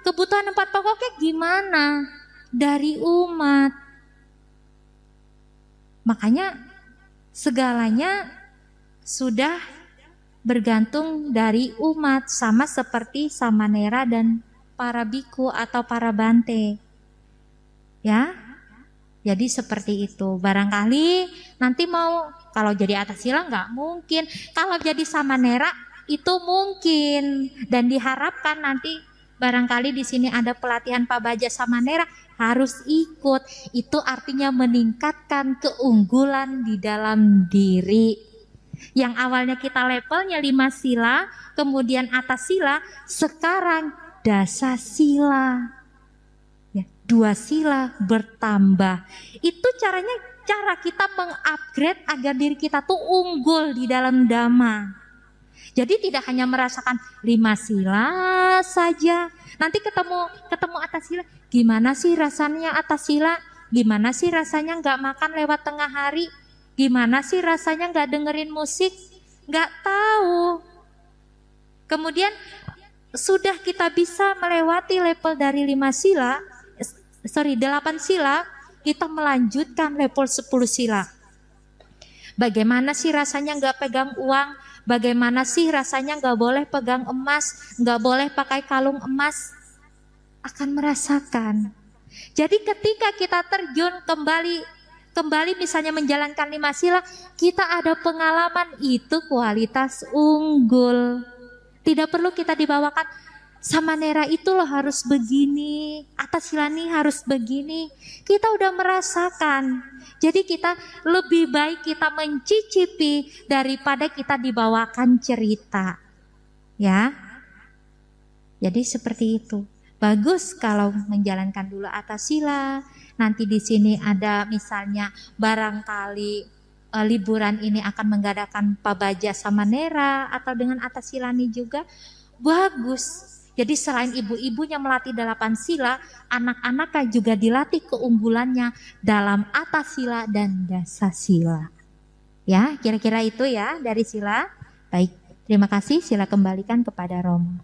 kebutuhan 4 pokoknya gimana? Dari umat. Makanya segalanya sudah bergantung dari umat, sama seperti Samanera dan para biku atau para bante. Ya. Jadi seperti itu. Barangkali nanti mau, kalau jadi atasila nggak mungkin, kalau jadi Samanera itu mungkin, dan diharapkan nanti barangkali di sini ada pelatihan Pabaja Samanera, harus ikut. Itu artinya meningkatkan keunggulan di dalam diri. Yang awalnya kita levelnya 5 sila, kemudian atas sila, sekarang dasa sila. Ya, 2 sila bertambah. Itu cara kita mengupgrade agar diri kita tuh unggul di dalam dhamma. Jadi tidak hanya merasakan 5 sila saja. Nanti ketemu atas sila, gimana sih rasanya atas sila? Gimana sih rasanya nggak makan lewat tengah hari? Gimana sih rasanya nggak dengerin musik? Nggak tahu. Kemudian sudah kita bisa melewati level dari 8 sila, kita melanjutkan level 10 sila. Bagaimana sih rasanya nggak pegang uang? Bagaimana sih rasanya nggak boleh pegang emas, nggak boleh pakai kalung emas? Akan merasakan. Jadi ketika kita terjun kembali misalnya menjalankan 5 sila, kita ada pengalaman, itu kualitas unggul. Tidak perlu kita dibawakan, Samanera itu loh harus begini, atas sila nih harus begini. Kita udah merasakan. Jadi kita lebih baik kita mencicipi daripada kita dibawakan cerita. Ya. Jadi seperti itu. Bagus kalau menjalankan dulu atas sila. Nanti di sini ada misalnya barangkali liburan ini akan mengadakan Pabaja Samanera atau dengan atas silani juga. Bagus. Jadi selain ibu-ibunya melatih 8 sila, anak-anaknya juga dilatih keunggulannya dalam atas sila dan dasa sila. Ya, kira-kira itu ya dari sila. Baik, terima kasih. Sila kembalikan kepada Romo.